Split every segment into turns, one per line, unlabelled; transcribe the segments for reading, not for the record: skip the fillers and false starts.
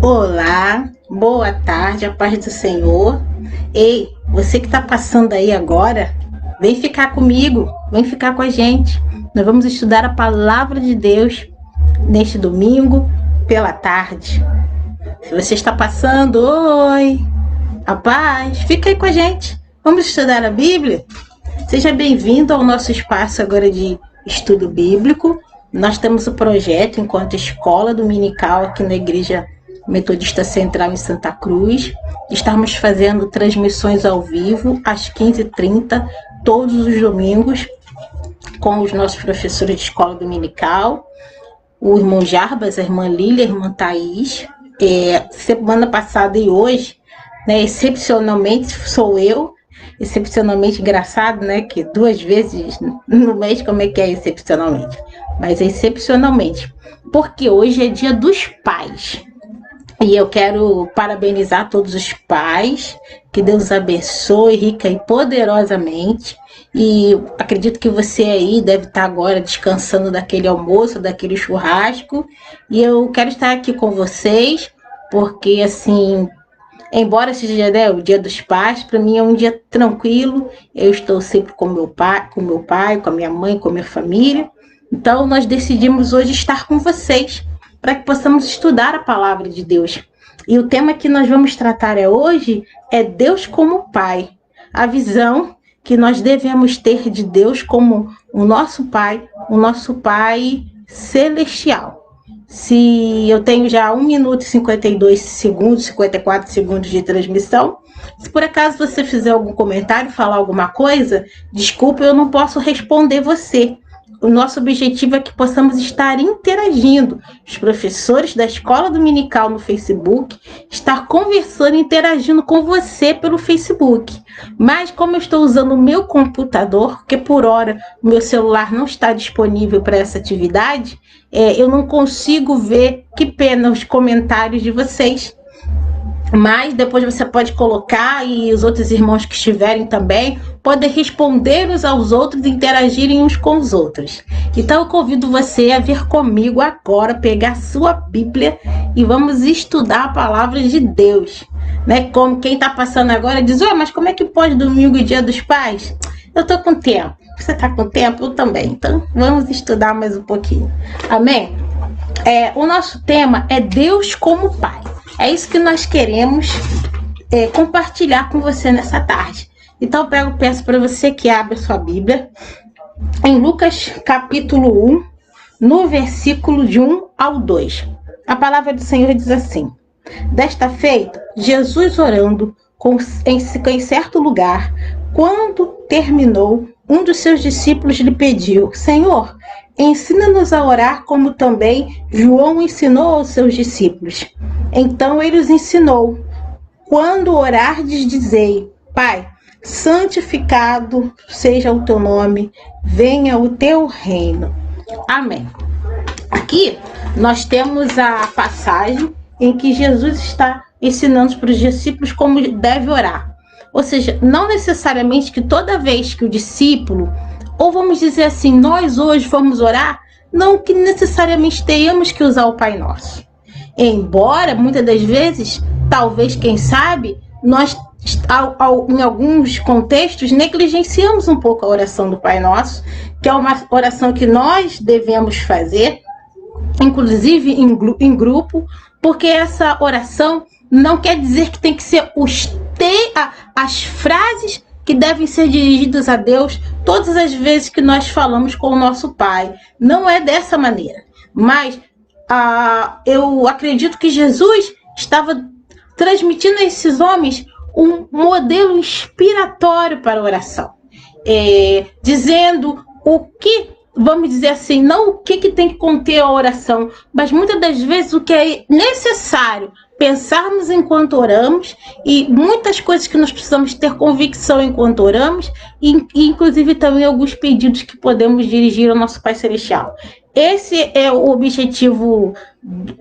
Olá, boa tarde, a paz do Senhor. Ei, você que está passando aí agora, vem ficar comigo, vem ficar com a gente. Nós vamos estudar a palavra de Deus neste domingo pela tarde. Se você está passando, oi, a paz, fica aí com a gente. Vamos estudar a Bíblia? Seja bem-vindo ao nosso espaço agora de estudo bíblico. Nós temos o projeto enquanto escola dominical aqui na Igreja Metodista Central em Santa Cruz. Estamos fazendo transmissões ao vivo às 15h30, todos os domingos, com os nossos professores de escola dominical, o irmão Jarbas, a irmã Lília, a irmã Thaís. Semana passada e hoje, né, excepcionalmente sou eu, excepcionalmente engraçado, né, que 2 vezes no mês, como é que é excepcionalmente? Mas é excepcionalmente, porque hoje é dia dos pais. E eu quero parabenizar todos os pais, que Deus abençoe rica e poderosamente. E acredito que você aí deve estar agora descansando daquele almoço, daquele churrasco. E eu quero estar aqui com vocês, porque assim, embora seja, né, o dia dos pais, para mim é um dia tranquilo. Eu estou sempre com meu pai, com a minha mãe, com a minha família. Então nós decidimos hoje estar com vocês, para que possamos estudar a palavra de Deus. E o tema que nós vamos tratar hoje é Deus como Pai. A visão que nós devemos ter de Deus como o nosso Pai celestial. Se eu tenho já 1 minuto e 52 segundos, 54 segundos de transmissão, se por acaso você fizer algum comentário, falar alguma coisa, desculpa, eu não posso responder você. O nosso objetivo é que possamos estar interagindo. Os professores da escola dominical no Facebook, estar conversando e interagindo com você pelo Facebook. Mas como eu estou usando o meu computador, porque por hora o meu celular não está disponível para essa atividade, eu não consigo ver, que pena, os comentários de vocês. Mas depois você pode colocar e os outros irmãos que estiverem também podem responder uns aos outros e interagirem uns com os outros. Então eu convido você a vir comigo agora, pegar sua Bíblia e vamos estudar a palavra de Deus. Né? Como quem está passando agora diz, mas como é que pode domingo e dia dos pais? Eu estou com tempo. Você está com tempo? Eu também. Então vamos estudar mais um pouquinho. Amém? O nosso tema é Deus como Pai. É isso que nós queremos compartilhar com você nessa tarde. Então eu peço para você que abra sua Bíblia em Lucas capítulo 1, no versículo de 1 ao 2. A palavra do Senhor diz assim: Desta feita, Jesus orando em certo lugar, quando terminou, um dos seus discípulos lhe pediu: Senhor, ensina-nos a orar como também João ensinou aos seus discípulos. Então ele os ensinou: quando orardes, dizei: Pai, santificado seja o teu nome, venha o teu reino. Amém. Aqui nós temos a passagem em que Jesus está ensinando para os discípulos como deve orar. Ou seja, não necessariamente que toda vez que o discípulo, ou vamos dizer assim, nós hoje vamos orar, não que necessariamente tenhamos que usar o Pai Nosso. Embora, muitas das vezes, talvez, quem sabe, nós, em alguns contextos, negligenciamos um pouco a oração do Pai Nosso, que é uma oração que nós devemos fazer, inclusive em grupo, porque essa oração não quer dizer que tem que ser as frases que devem ser dirigidas a Deus todas as vezes que nós falamos com o nosso Pai. Não é dessa maneira. Mas eu acredito que Jesus estava transmitindo a esses homens um modelo inspiratório para a oração. Dizendo o que, vamos dizer assim, não o que tem que conter a oração, mas muitas das vezes o que é necessário pensarmos enquanto oramos, e muitas coisas que nós precisamos ter convicção enquanto oramos, e inclusive também alguns pedidos que podemos dirigir ao nosso Pai Celestial. Esse é o objetivo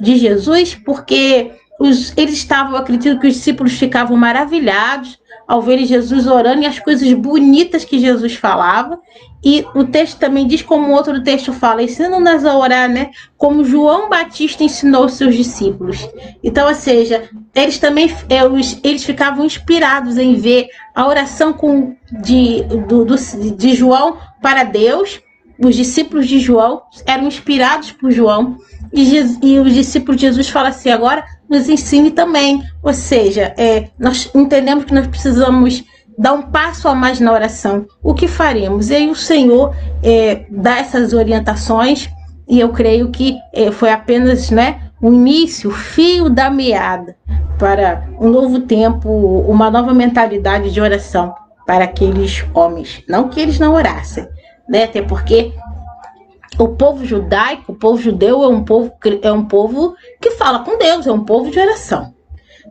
de Jesus, porque eles estavam, acredito que os discípulos ficavam maravilhados ao ver Jesus orando e as coisas bonitas que Jesus falava. E o texto também diz, como outro texto fala, ensina-nos a orar, né? Como João Batista ensinou os seus discípulos. Então, ou seja, eles também eles ficavam inspirados em ver a oração de João para Deus. Os discípulos de João eram inspirados por João. E os discípulos de Jesus falam assim, agora nos ensine também. Ou seja, nós entendemos que nós precisamos dar um passo a mais na oração. O que faremos? E aí o Senhor dá essas orientações, e eu creio que foi apenas, né, o início, o fio da meada para um novo tempo, uma nova mentalidade de oração para aqueles homens. Não que eles não orassem, né? Até porque o povo judaico, o povo judeu é um povo que fala com Deus, é um povo de oração.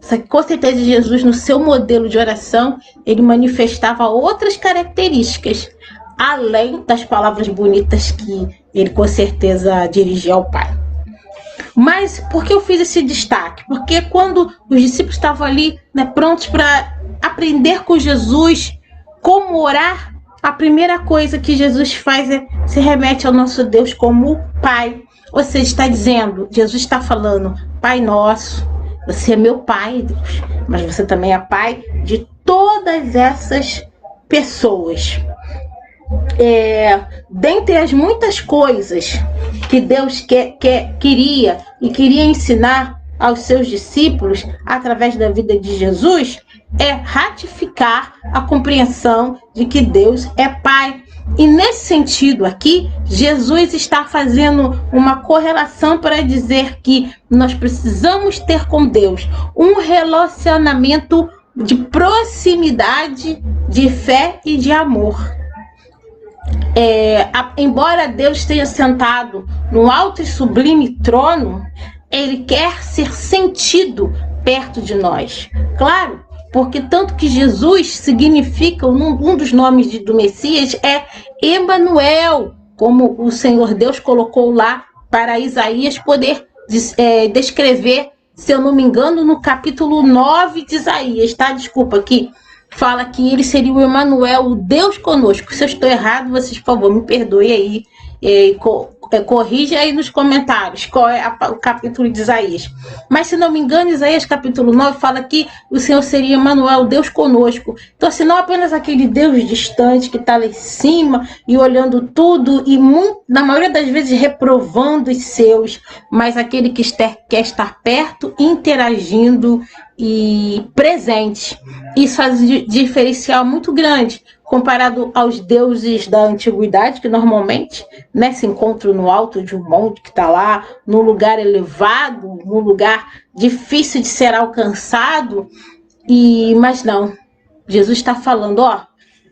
Só que com certeza Jesus, no seu modelo de oração, ele manifestava outras características, além das palavras bonitas que ele com certeza dirigia ao Pai. Mas por que eu fiz esse destaque? Porque quando os discípulos estavam ali, né, prontos para aprender com Jesus como orar, a primeira coisa que Jesus faz se remete ao nosso Deus como Pai. Ou seja, está dizendo, Jesus está falando, Pai nosso, você é meu Pai, Deus, mas você também é Pai de todas essas pessoas. Dentre as muitas coisas que Deus queria ensinar aos seus discípulos através da vida de Jesus, é ratificar a compreensão de que Deus é Pai. E nesse sentido aqui, Jesus está fazendo uma correlação para dizer que nós precisamos ter com Deus um relacionamento de proximidade, de fé e de amor. Embora Deus esteja sentado no alto e sublime trono, ele quer ser sentido perto de nós. Claro, porque tanto que Jesus significa, um dos nomes do Messias é Emanuel, como o Senhor Deus colocou lá para Isaías poder descrever, se eu não me engano, no capítulo 9 de Isaías, tá? Desculpa aqui. Fala que ele seria o Emanuel, o Deus conosco. Se eu estou errado, vocês, por favor, me perdoem aí. Corrija aí nos comentários qual é o capítulo de Isaías. Mas se não me engano, Isaías capítulo 9 fala que o Senhor seria Emanuel, Deus conosco. Então, assim, não apenas aquele Deus distante que está lá em cima e olhando tudo e na maioria das vezes reprovando os seus, mas aquele que quer estar perto, interagindo e presente. Isso faz um diferencial muito grande comparado aos deuses da antiguidade, que normalmente, né, se encontram no alto de um monte, que está lá, num lugar elevado, num lugar difícil de ser alcançado. Mas não, Jesus está falando,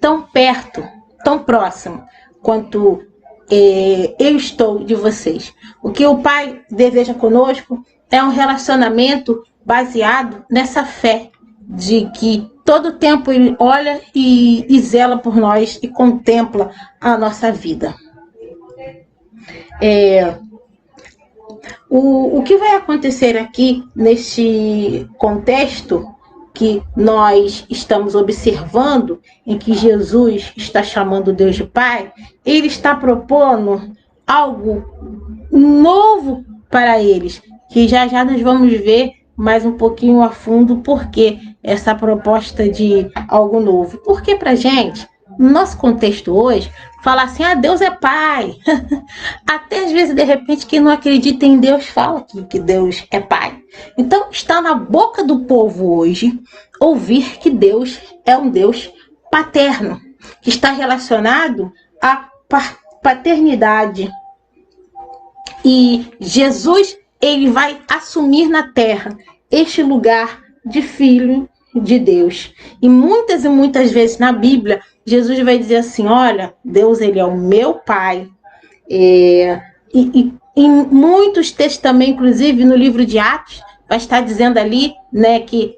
tão perto, tão próximo, quanto eu estou de vocês. O que o Pai deseja conosco é um relacionamento baseado nessa fé, de que todo tempo ele olha e zela por nós e contempla a nossa vida. O que vai acontecer aqui neste contexto que nós estamos observando, em que Jesus está chamando Deus de Pai, ele está propondo algo novo para eles, que já nós vamos ver mais um pouquinho a fundo porque essa proposta de algo novo. Porque pra gente, no nosso contexto hoje, falar assim, Deus é Pai. Até às vezes, de repente, quem não acredita em Deus fala que Deus é Pai. Então, está na boca do povo hoje ouvir que Deus é um Deus paterno, que está relacionado à paternidade. E Jesus, ele vai assumir na terra este lugar de filho de Deus. E muitas vezes na Bíblia, Jesus vai dizer assim, olha, Deus, ele é o meu Pai. E em muitos textos também, inclusive no livro de Atos, vai estar dizendo ali, né, que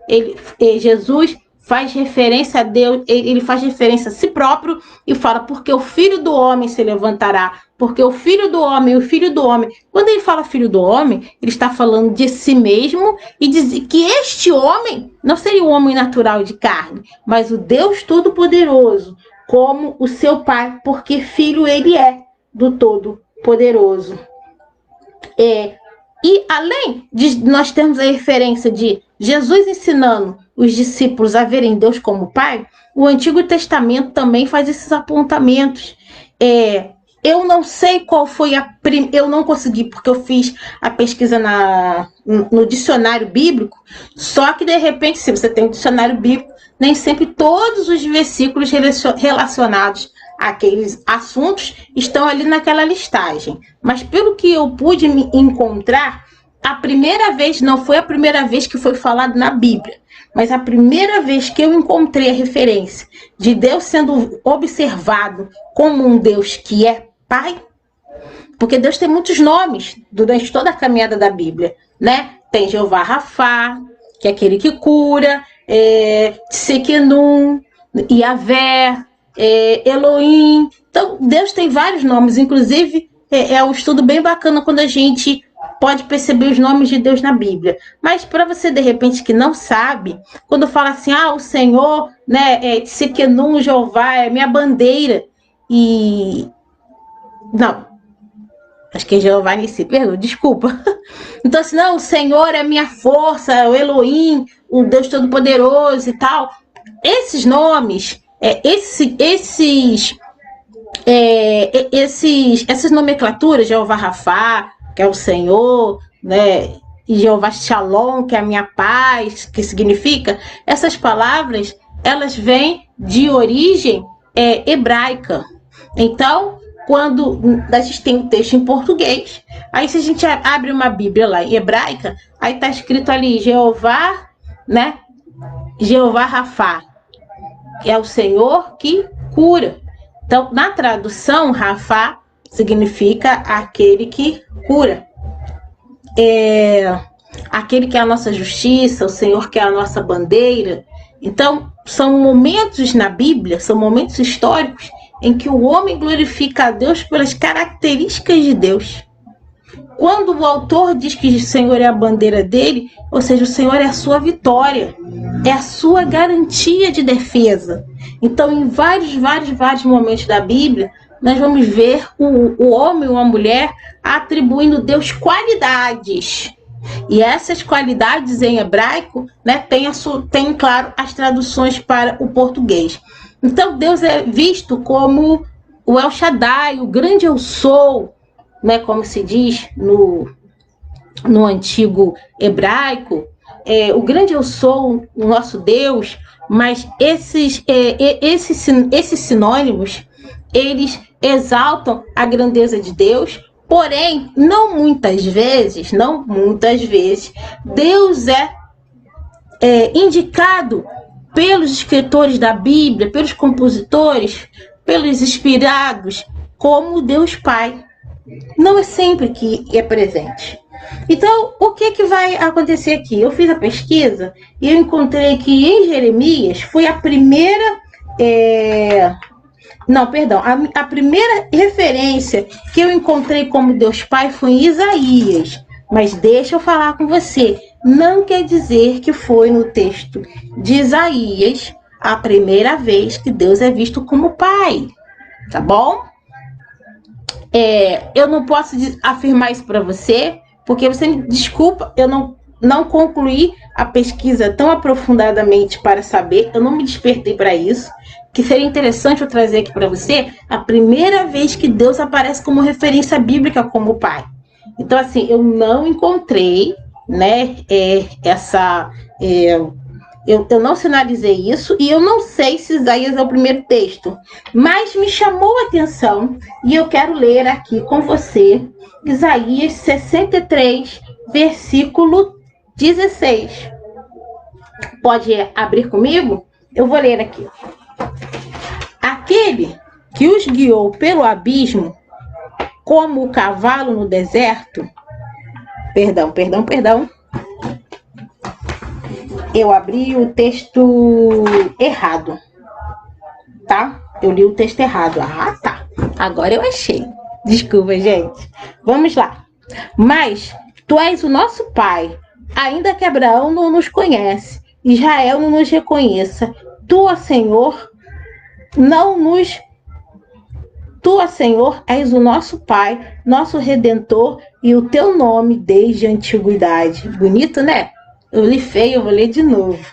Jesus faz referência a Deus, ele faz referência a si próprio e fala, porque o Filho do Homem se levantará, porque o Filho do Homem, o Filho do Homem. Quando ele fala Filho do Homem, ele está falando de si mesmo e diz que este homem não seria o homem natural de carne, mas o Deus Todo-Poderoso, como o seu Pai, porque filho ele é do Todo-Poderoso. E além de nós termos a referência de Jesus ensinando os discípulos a verem Deus como Pai, o Antigo Testamento também faz esses apontamentos. Eu não sei qual foi eu não consegui, porque eu fiz a pesquisa no dicionário bíblico, só que de repente, se você tem um dicionário bíblico, nem sempre todos os versículos relacionados àqueles assuntos estão ali naquela listagem. Mas pelo que eu pude me encontrar, a primeira vez, não foi a primeira vez que foi falado na Bíblia, mas a primeira vez que eu encontrei a referência de Deus sendo observado como um Deus que é Pai, porque Deus tem muitos nomes durante toda a caminhada da Bíblia, né? Tem Jeová Rafá, que é aquele que cura, Tsekenum, Yahvé, Elohim. Então, Deus tem vários nomes, inclusive é um estudo bem bacana quando a gente pode perceber os nomes de Deus na Bíblia. Mas para você, de repente, que não sabe, quando fala assim, o Senhor, né, Tsekenum, Jeová, é minha bandeira, não, acho que é Jeová Nissi, perdão, desculpa. Então, assim, não, o Senhor é minha força, o Elohim, o Deus Todo-Poderoso e tal. Esses nomes, essas nomenclaturas, Jeová Rafá, que é o Senhor, né, e Jeová Shalom, que é a minha paz, que significa, essas palavras, elas vêm de origem hebraica. Então, quando a gente tem um texto em português, aí se a gente abre uma Bíblia lá em hebraica, aí está escrito ali Jeová, né? Jeová Rafá, que é o Senhor que cura. Então, na tradução, Rafá significa aquele que cura. Aquele que é a nossa justiça, o Senhor que é a nossa bandeira. Então, são momentos na Bíblia, são momentos históricos em que o homem glorifica a Deus pelas características de Deus. Quando o autor diz que o Senhor é a bandeira dele, ou seja, o Senhor é a sua vitória, é a sua garantia de defesa. Então, em vários momentos da Bíblia, nós vamos ver o homem ou a mulher atribuindo a Deus qualidades. E essas qualidades em hebraico, né, tem, claro, as traduções para o português. Então, Deus é visto como o El Shaddai, o grande eu sou, né, como se diz no antigo hebraico, o grande eu sou, o nosso Deus, mas esses sinônimos, eles exaltam a grandeza de Deus, porém, não muitas vezes, Deus é indicado pelos escritores da Bíblia, pelos compositores, pelos inspirados, como Deus Pai. Não é sempre que é presente. Então, o que vai acontecer aqui? Eu fiz a pesquisa e eu encontrei que em Jeremias foi a primeira... a primeira referência que eu encontrei como Deus Pai foi em Isaías. Mas deixa eu falar com você, não quer dizer que foi no texto de Isaías a primeira vez que Deus é visto como Pai, tá bom? Eu não posso afirmar isso para você, porque você me desculpa, eu não concluí a pesquisa tão aprofundadamente para saber, eu não me despertei para isso, que seria interessante eu trazer aqui para você a primeira vez que Deus aparece como referência bíblica como Pai. Então, assim, eu não encontrei, né, eu não sinalizei isso e eu não sei se Isaías é o primeiro texto, mas me chamou a atenção e eu quero ler aqui com você Isaías 63, versículo 16. Pode abrir comigo? Eu vou ler aqui. Aquele que os guiou pelo abismo, como o cavalo no deserto, eu abri o texto errado, tá? Eu li o texto errado. Ah, tá. Agora eu achei. Desculpa, gente. Vamos lá. Mas tu és o nosso pai, ainda que Abraão não nos conhece, Israel não nos reconheça. Tu, ó Senhor, és o nosso Pai, nosso Redentor, e o teu nome desde a antiguidade. Bonito, né? Eu li feio, eu vou ler de novo.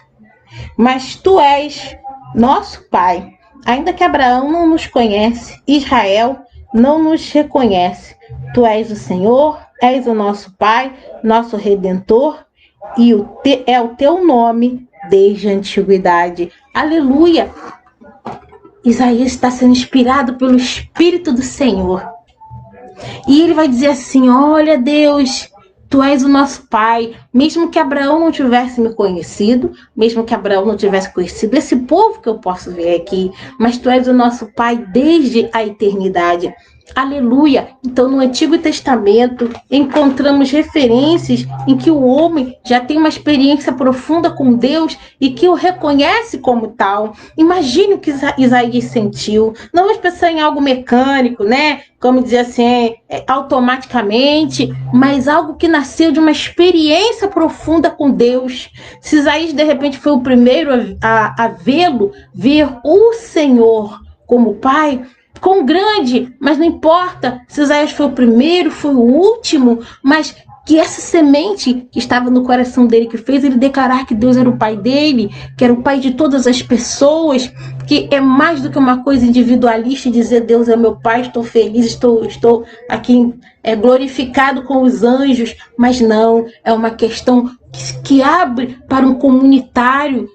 Mas tu és nosso Pai, ainda que Abraão não nos conhece, Israel não nos reconhece. Tu és o Senhor, és o nosso Pai, nosso Redentor, e é o teu nome desde a antiguidade. Aleluia! Isaías está sendo inspirado pelo Espírito do Senhor. E ele vai dizer assim: olha, Deus, tu és o nosso Pai. Mesmo que Abraão não tivesse me conhecido, mesmo que Abraão não tivesse conhecido esse povo que eu posso ver aqui, mas tu és o nosso Pai desde a eternidade. Aleluia! Então, no Antigo Testamento, encontramos referências em que o homem já tem uma experiência profunda com Deus e que o reconhece como tal. Imagine o que Isaías sentiu. Não vamos pensar em algo mecânico, né? Como dizer assim, automaticamente, mas algo que nasceu de uma experiência profunda com Deus. Se Isaías, de repente, foi o primeiro a vê-lo, ver o Senhor como Pai, quão grande, mas não importa se Isaías foi o primeiro, foi o último, mas que essa semente que estava no coração dele, que fez ele declarar que Deus era o Pai dele, que era o Pai de todas as pessoas, que é mais do que uma coisa individualista e dizer Deus é meu Pai, estou feliz, estou aqui glorificado com os anjos, mas não, é uma questão que abre para um comunitário,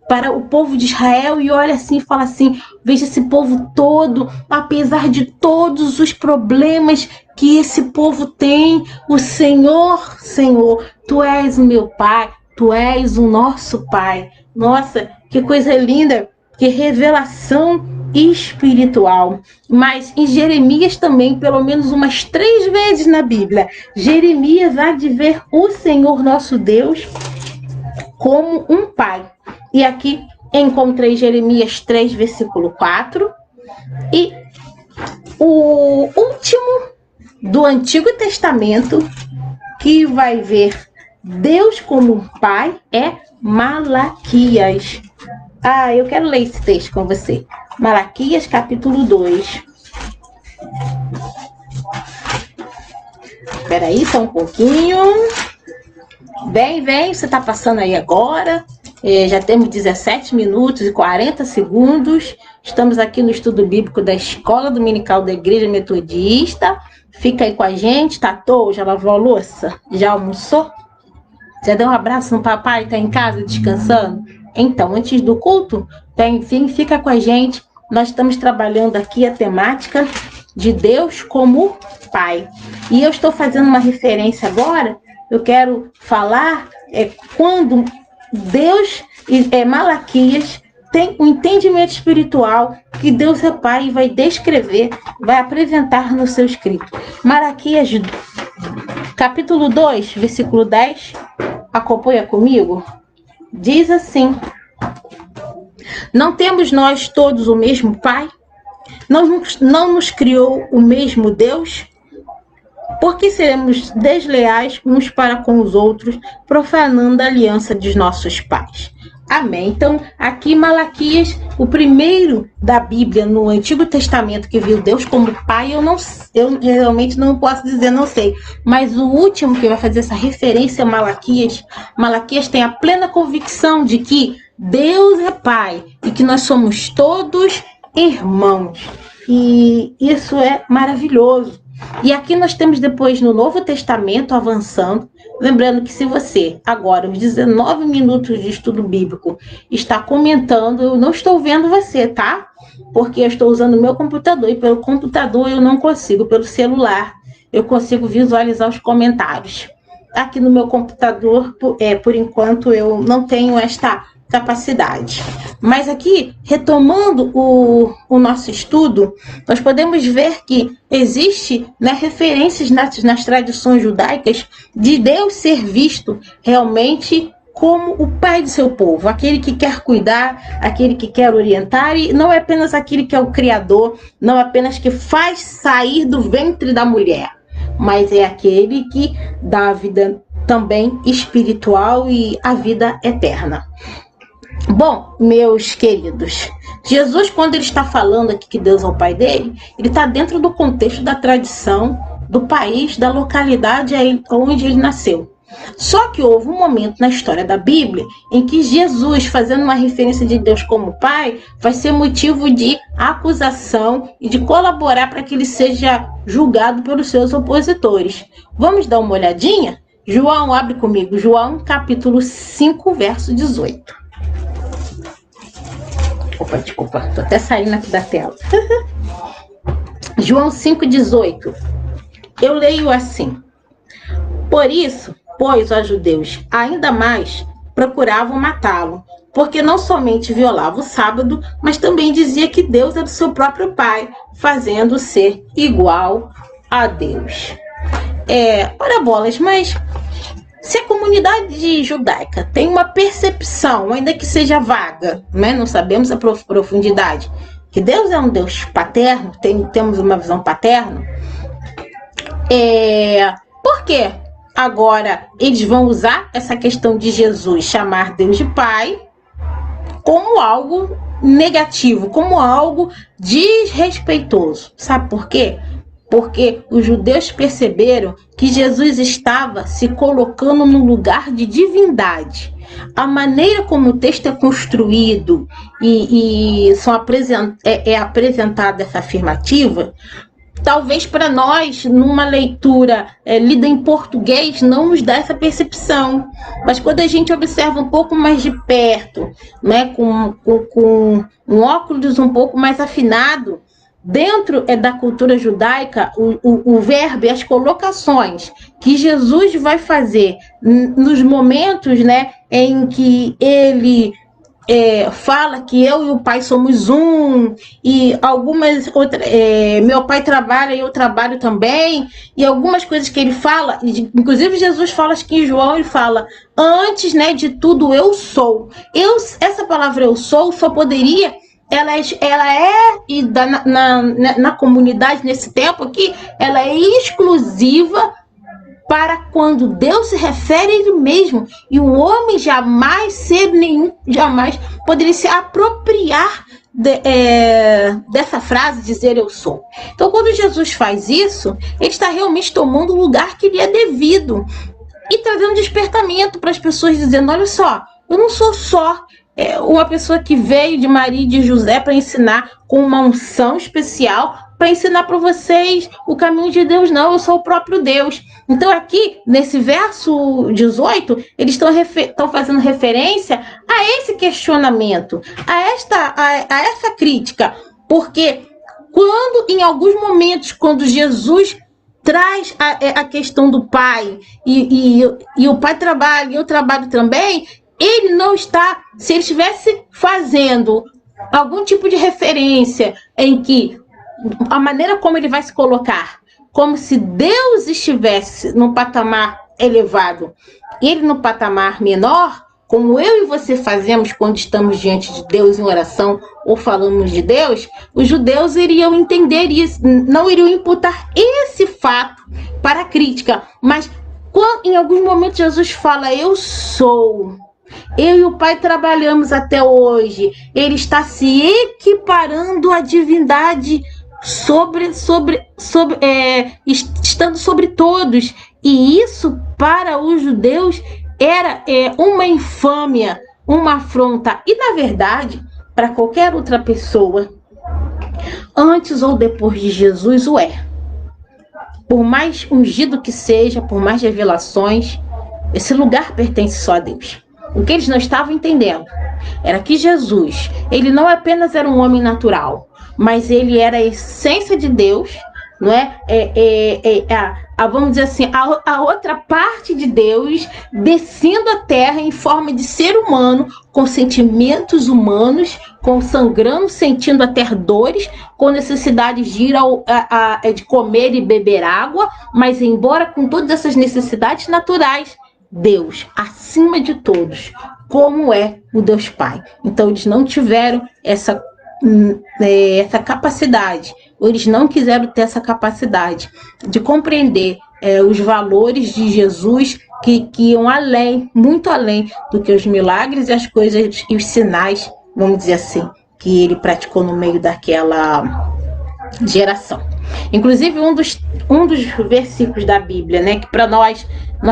para o povo de Israel, e olha assim e fala assim: veja esse povo todo, apesar de todos os problemas que esse povo tem, o Senhor, tu és o meu Pai, tu és o nosso Pai. Nossa, que coisa linda, que revelação espiritual. Mas em Jeremias também, pelo menos umas 3 vezes na Bíblia, Jeremias há de ver o Senhor nosso Deus como um Pai. E aqui encontrei Jeremias 3, versículo 4. E o último do Antigo Testamento que vai ver Deus como um Pai é Malaquias. Eu quero ler esse texto com você. Malaquias, capítulo 2. Espera aí, só um pouquinho. Vem, você está passando aí agora. Já temos 17 minutos e 40 segundos. Estamos aqui no estudo bíblico da Escola Dominical da Igreja Metodista. Fica aí com a gente. Tatou, já lavou a louça? Já almoçou? Já deu um abraço no papai? Está em casa descansando? Então, antes do culto, enfim, fica com a gente. Nós estamos trabalhando aqui a temática de Deus como Pai. E eu estou fazendo uma referência agora. Eu quero falar quando Deus, Malaquias, tem um entendimento espiritual que Deus é Pai e vai descrever, vai apresentar no seu escrito. Malaquias, capítulo 2, versículo 10, acompanha comigo? Diz assim: não temos nós todos o mesmo Pai? Não nos criou o mesmo Deus? Por que seremos desleais uns para com os outros, profanando a aliança dos nossos pais? Amém. Então, aqui Malaquias, o primeiro da Bíblia no Antigo Testamento que viu Deus como Pai, eu realmente não posso dizer, não sei. Mas o último que vai fazer essa referência é Malaquias. Malaquias tem a plena convicção de que Deus é Pai e que nós somos todos irmãos. E isso é maravilhoso. E aqui nós temos depois no Novo Testamento avançando, lembrando que se você agora, os 19 minutos de estudo bíblico, está comentando, eu não estou vendo você, tá? Porque eu estou usando o meu computador e pelo computador eu não consigo, pelo celular eu consigo visualizar os comentários. Aqui no meu computador, por enquanto, eu não tenho esta capacidade. Mas aqui, retomando o nosso estudo, nós podemos ver que existe, né, referências nas tradições judaicas de Deus ser visto realmente como o pai do seu povo, aquele que quer cuidar, aquele que quer orientar, e não é apenas aquele que é o criador, não é apenas que faz sair do ventre da mulher, mas é aquele que dá a vida também espiritual e a vida eterna. Bom, meus queridos, Jesus, quando ele está falando aqui que Deus é o pai dele, ele está dentro do contexto da tradição do país, da localidade onde ele nasceu. Só que houve um momento na história da Bíblia em que Jesus, fazendo uma referência de Deus como pai, vai ser motivo de acusação e de colaborar para que ele seja julgado pelos seus opositores. Vamos dar uma olhadinha? João, abre comigo, João capítulo 5, verso 18. Opa, desculpa, tô até saindo aqui da tela. João 5,18. Eu leio assim: por isso, pois os judeus ainda mais procuravam matá-lo, porque não somente violava o sábado, mas também dizia que Deus era o seu próprio pai, fazendo ser igual a Deus. Ora bolas, mas se a comunidade judaica tem uma percepção, ainda que seja vaga, né? Não sabemos a profundidade, que Deus é um Deus paterno, temos uma visão paterna, por quê? Agora eles vão usar essa questão de Jesus chamar Deus de pai como algo negativo, como algo desrespeitoso. Sabe por quê? Porque os judeus perceberam que Jesus estava se colocando no lugar de divindade. A maneira como o texto é construído e é apresentada essa afirmativa, talvez para nós, numa leitura lida em português, não nos dá essa percepção. Mas quando a gente observa um pouco mais de perto, né, com um óculos um pouco mais afinado, dentro da cultura judaica, o verbo e as colocações que Jesus vai fazer nos momentos, né, em que ele fala que eu e o pai somos um, e algumas outras, meu pai trabalha e eu trabalho também, e algumas coisas que ele fala, inclusive Jesus fala, acho que em João ele fala, antes, né, de tudo eu sou. Essa palavra eu sou só poderia, e na comunidade nesse tempo aqui, ela é exclusiva para quando Deus se refere a ele mesmo, e o homem jamais poderia se apropriar dessa frase, dizer eu sou. Então, quando Jesus faz isso, ele está realmente tomando o lugar que lhe é devido e trazendo despertamento para as pessoas, dizendo, olha só, eu não sou só uma pessoa que veio de Maria e de José para ensinar com uma unção especial, para ensinar para vocês o caminho de Deus, não, eu sou o próprio Deus. Então aqui, nesse verso 18, eles estão fazendo referência a esse questionamento, a essa crítica, porque em alguns momentos, quando Jesus traz a questão do pai, e o pai trabalha e eu trabalho também, ele não está, se ele estivesse fazendo algum tipo de referência em que a maneira como ele vai se colocar, como se Deus estivesse num patamar elevado, ele no patamar menor, como eu e você fazemos quando estamos diante de Deus em oração ou falamos de Deus, os judeus iriam entender isso, não iriam imputar esse fato para a crítica, mas em alguns momentos Jesus fala, eu sou. Eu e o pai trabalhamos até hoje. Ele está se equiparando à divindade estando sobre todos. E isso para os judeus era uma infâmia, uma afronta. E na verdade, para qualquer outra pessoa, antes ou depois de Jesus, o é. Por mais ungido que seja, por mais revelações, esse lugar pertence só a Deus. O que eles não estavam entendendo era que Jesus, ele não apenas era um homem natural, mas ele era a essência de Deus, não é? Vamos dizer assim, a outra parte de Deus descendo à terra em forma de ser humano, com sentimentos humanos, sangrando, sentindo até dores, com necessidades de ir de comer e beber água, mas embora com todas essas necessidades naturais, Deus acima de todos, como é o Deus Pai. Então eles não tiveram essa capacidade, ou eles não quiseram ter essa capacidade de compreender os valores de Jesus que iam além, muito além do que os milagres e as coisas e os sinais, vamos dizer assim, que ele praticou no meio daquela geração. Inclusive um dos versículos da Bíblia, né, que para nós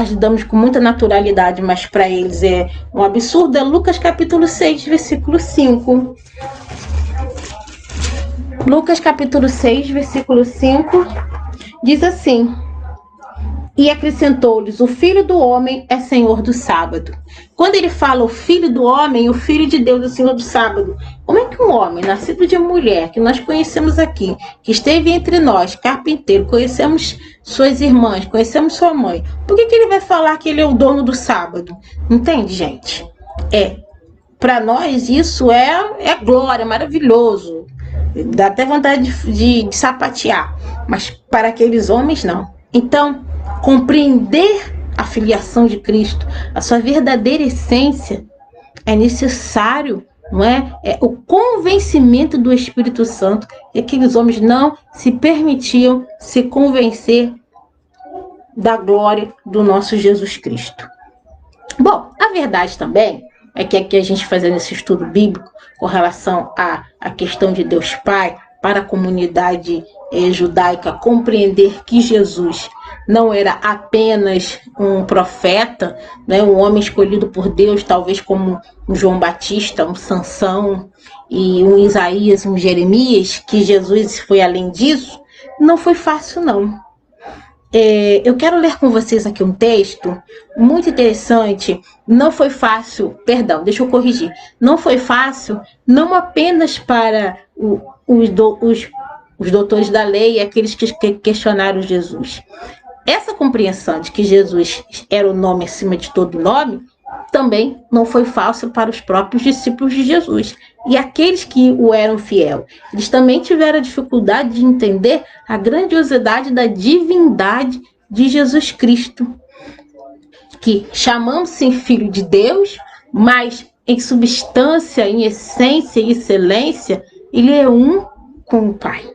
lidamos com muita naturalidade, mas para eles é um absurdo, é Lucas capítulo 6, versículo 5. Lucas capítulo 6, versículo 5, diz assim: e acrescentou-lhes, o Filho do Homem é Senhor do sábado. Quando ele fala o Filho do Homem, o Filho de Deus é Senhor do sábado, como é que um homem, nascido de mulher, que nós conhecemos aqui, que esteve entre nós, carpinteiro, conhecemos suas irmãs, conhecemos sua mãe, por que ele vai falar que ele é o dono do sábado? Entende, gente? Para nós isso é glória, maravilhoso, dá até vontade de sapatear, mas para aqueles homens não. Então, compreender a filiação de Cristo, a sua verdadeira essência, é necessário, não é? É o convencimento do Espírito Santo, e aqueles homens não se permitiam se convencer da glória do nosso Jesus Cristo. Bom, a verdade também é que aqui a gente fazendo esse estudo bíblico com relação à questão de Deus Pai, para a comunidade judaica compreender que Jesus não era apenas um profeta, né, um homem escolhido por Deus, talvez como um João Batista, um Sansão, e um Isaías, um Jeremias, que Jesus foi além disso, não foi fácil não. Eu quero ler com vocês aqui um texto muito interessante. Não foi fácil, perdão, deixa eu corrigir. Não foi fácil, não apenas para os doutores da lei e aqueles que questionaram Jesus. Essa compreensão de que Jesus era o nome acima de todo nome também não foi fácil para os próprios discípulos de Jesus. E aqueles que o eram fiel, eles também tiveram a dificuldade de entender a grandiosidade da divindade de Jesus Cristo, que chamamos-se Filho de Deus, mas em substância, em essência e excelência, ele é um com o Pai.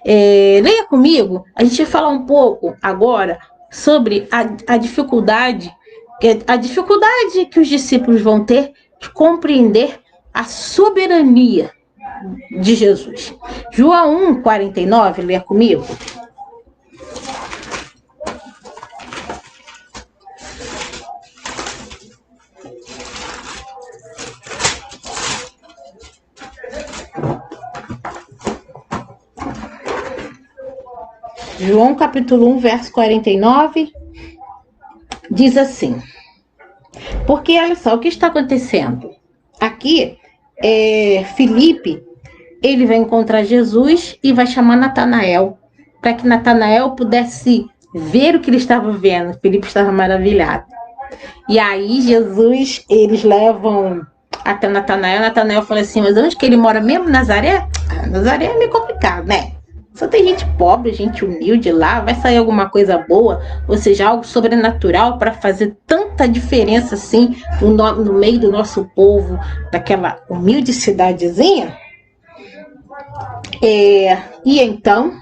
Leia comigo, a gente vai falar um pouco agora sobre a dificuldade que os discípulos vão ter de compreender a soberania de Jesus. João 1,49, leia comigo. João capítulo 1, verso 49, diz assim: porque olha só o que está acontecendo. Aqui, Filipe, ele vai encontrar Jesus e vai chamar Natanael, para que Natanael pudesse ver o que ele estava vendo. Filipe estava maravilhado. E aí Jesus, eles levam até Natanael. Natanael fala assim, mas onde que ele mora mesmo? Nazaré? Nazaré é meio complicado, né? Só tem gente pobre, gente humilde lá, vai sair alguma coisa boa, ou seja, algo sobrenatural para fazer tanta diferença assim no meio do nosso povo, daquela humilde cidadezinha? E então,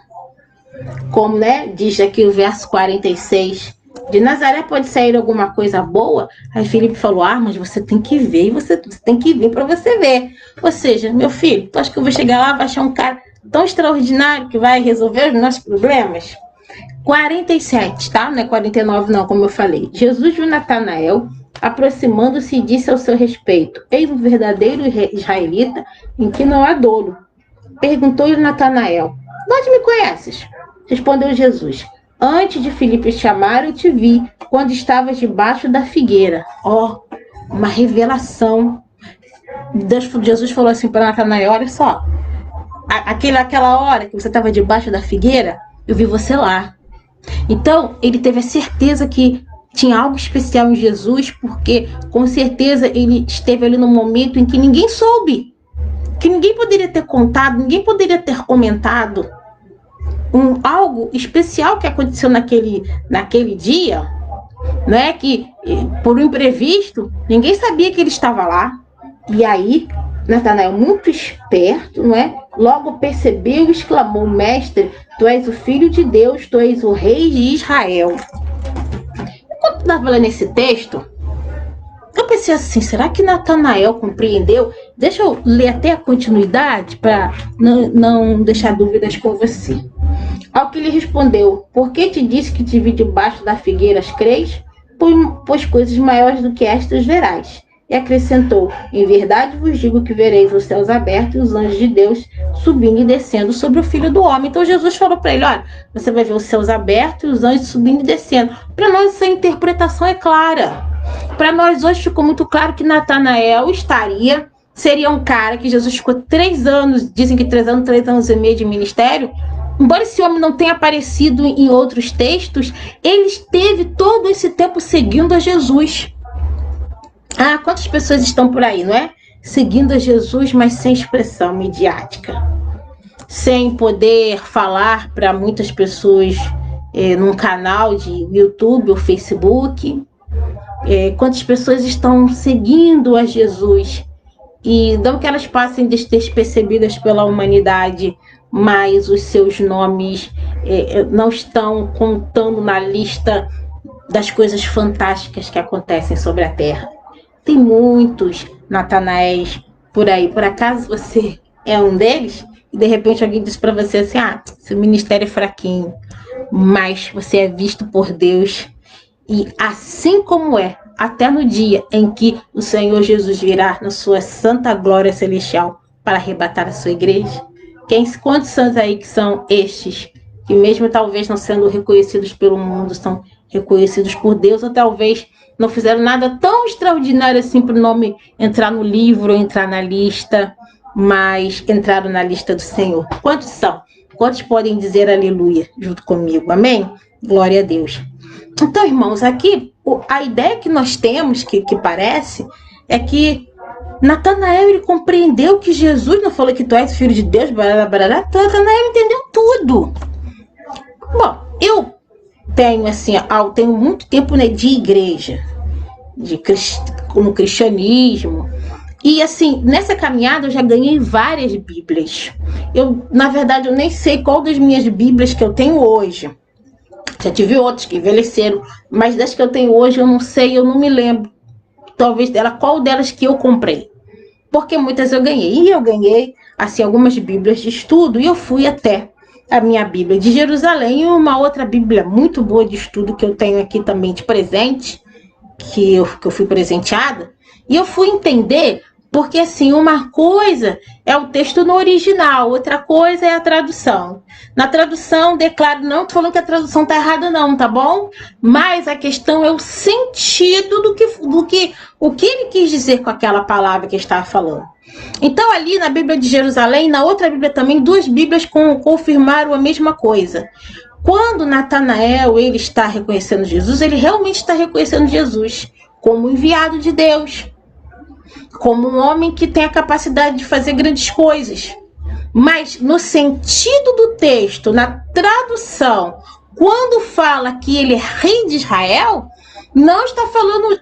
como diz aqui o verso 46, de Nazaré pode sair alguma coisa boa? Aí Filipe falou, mas você tem que ver, e você tem que vir para você ver. Ou seja, meu filho, tu acha que eu vou chegar lá, vai achar um cara tão extraordinário que vai resolver os nossos problemas? 47, tá? Não é 49 não, como eu falei. Jesus viu Natanael aproximando-se e disse ao seu respeito, eis um verdadeiro israelita em que não há dolo. Perguntou-lhe Natanael, de onde me conheces? Respondeu Jesus, antes de Filipe chamar, eu te vi, quando estavas debaixo da figueira. Uma revelação. Jesus falou assim para Natanael, olha só, aquela hora que você estava debaixo da figueira, eu vi você lá. Então, ele teve a certeza que tinha algo especial em Jesus, porque com certeza ele esteve ali num momento em que ninguém soube, que ninguém poderia ter contado, ninguém poderia ter comentado. Algo especial que aconteceu naquele dia né? Que por um imprevisto, ninguém sabia que ele estava lá. E aí, Natanael, muito esperto, não é? Logo percebeu e exclamou: Mestre, tu és o Filho de Deus, tu és o Rei de Israel. Quando eu estava lendo esse texto, eu pensei assim, será que Natanael compreendeu? Deixa eu ler até a continuidade para não deixar dúvidas com você. Ao que lhe respondeu: por que te disse que te vi debaixo da figueira, creis? Pois coisas maiores do que estas verás. E acrescentou: em verdade vos digo que vereis os céus abertos e os anjos de Deus subindo e descendo sobre o Filho do Homem. Então Jesus falou para ele: olha, você vai ver os céus abertos e os anjos subindo e descendo. Para nós essa interpretação é clara. Para nós hoje ficou muito claro que Natanael seria um cara que Jesus ficou 3 anos, dizem que 3 anos e meio de ministério. Embora esse homem não tenha aparecido em outros textos, ele esteve todo esse tempo seguindo a Jesus. Ah, quantas pessoas estão por aí, não é? Seguindo a Jesus, mas sem expressão midiática. Sem poder falar para muitas pessoas num canal de YouTube ou Facebook. Quantas pessoas estão seguindo a Jesus e não que elas passem despercebidas pela humanidade, mas os seus nomes não estão contando na lista das coisas fantásticas que acontecem sobre a terra. Tem muitos Natanaéis por aí. Por acaso você é um deles? E de repente alguém diz para você assim: seu ministério é fraquinho, mas você é visto por Deus. E assim como até no dia em que o Senhor Jesus virá na sua santa glória celestial para arrebatar a sua igreja. Quantos santos aí que são estes, que mesmo talvez não sendo reconhecidos pelo mundo, são reconhecidos por Deus, ou talvez não fizeram nada tão extraordinário assim para o nome entrar no livro, entrar na lista, mas entraram na lista do Senhor. Quantos são? Quantos podem dizer aleluia junto comigo? Amém? Glória a Deus. Então, irmãos, aqui a ideia que nós temos, que parece, é que Natanael, ele compreendeu que Jesus não falou que tu és filho de Deus, Natanael entendeu tudo. Bom, eu tenho muito tempo, né, de igreja, no cristianismo, e assim, nessa caminhada eu já ganhei várias bíblias. Na verdade, eu nem sei qual das minhas bíblias que eu tenho hoje. Já tive outros que envelheceram, mas das que eu tenho hoje eu não sei, eu não me lembro, talvez qual delas que eu comprei. Porque muitas eu ganhei. E eu ganhei, assim, algumas bíblias de estudo, e eu fui até a minha Bíblia de Jerusalém, e uma outra Bíblia muito boa de estudo que eu tenho aqui também de presente, que eu fui presenteada, e eu fui entender, porque assim, uma coisa é o texto no original, outra coisa é a tradução. Na tradução, declaro, não estou falando que a tradução está errada não, tá bom? Mas a questão é o sentido o que ele quis dizer com aquela palavra que estava falando. Então ali na Bíblia de Jerusalém, na outra Bíblia também, 2 Bíblias confirmaram a mesma coisa. Quando Natanael ele está reconhecendo Jesus, ele realmente está reconhecendo Jesus como enviado de Deus, como um homem que tem a capacidade de fazer grandes coisas. Mas no sentido do texto, na tradução, quando fala que ele é rei de Israel, não está falando,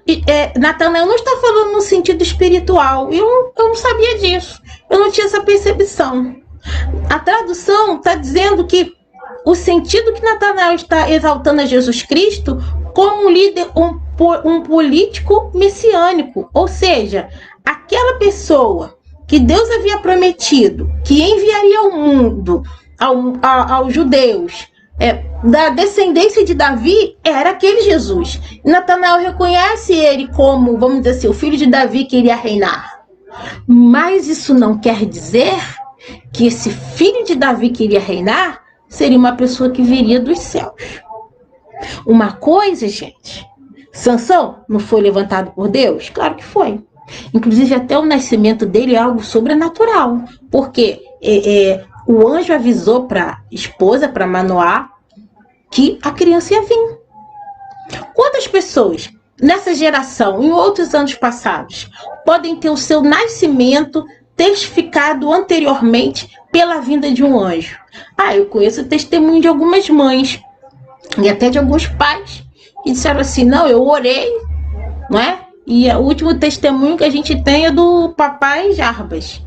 Natanael não está falando no sentido espiritual. Eu não sabia disso, eu não tinha essa percepção. A tradução está dizendo que o sentido que Natanael está exaltando a Jesus Cristo como um líder, um político messiânico, ou seja, aquela pessoa que Deus havia prometido que enviaria ao mundo, aos judeus, da descendência de Davi, era aquele Jesus. Natanael reconhece ele como, vamos dizer assim, o filho de Davi que iria reinar. Mas isso não quer dizer que esse filho de Davi que iria reinar seria uma pessoa que viria dos céus. Uma coisa, gente, Sansão não foi levantado por Deus? Claro que foi. Inclusive até o nascimento dele é algo sobrenatural, porque o anjo avisou para a esposa, para Manoá, que a criança ia vir. Quantas pessoas nessa geração, em outros anos passados, podem ter o seu nascimento testificado anteriormente pela vinda de um anjo? Eu conheço o testemunho de algumas mães e até de alguns pais e disseram assim, não, eu orei, não é? E o último testemunho que a gente tem é do papai Jarbas.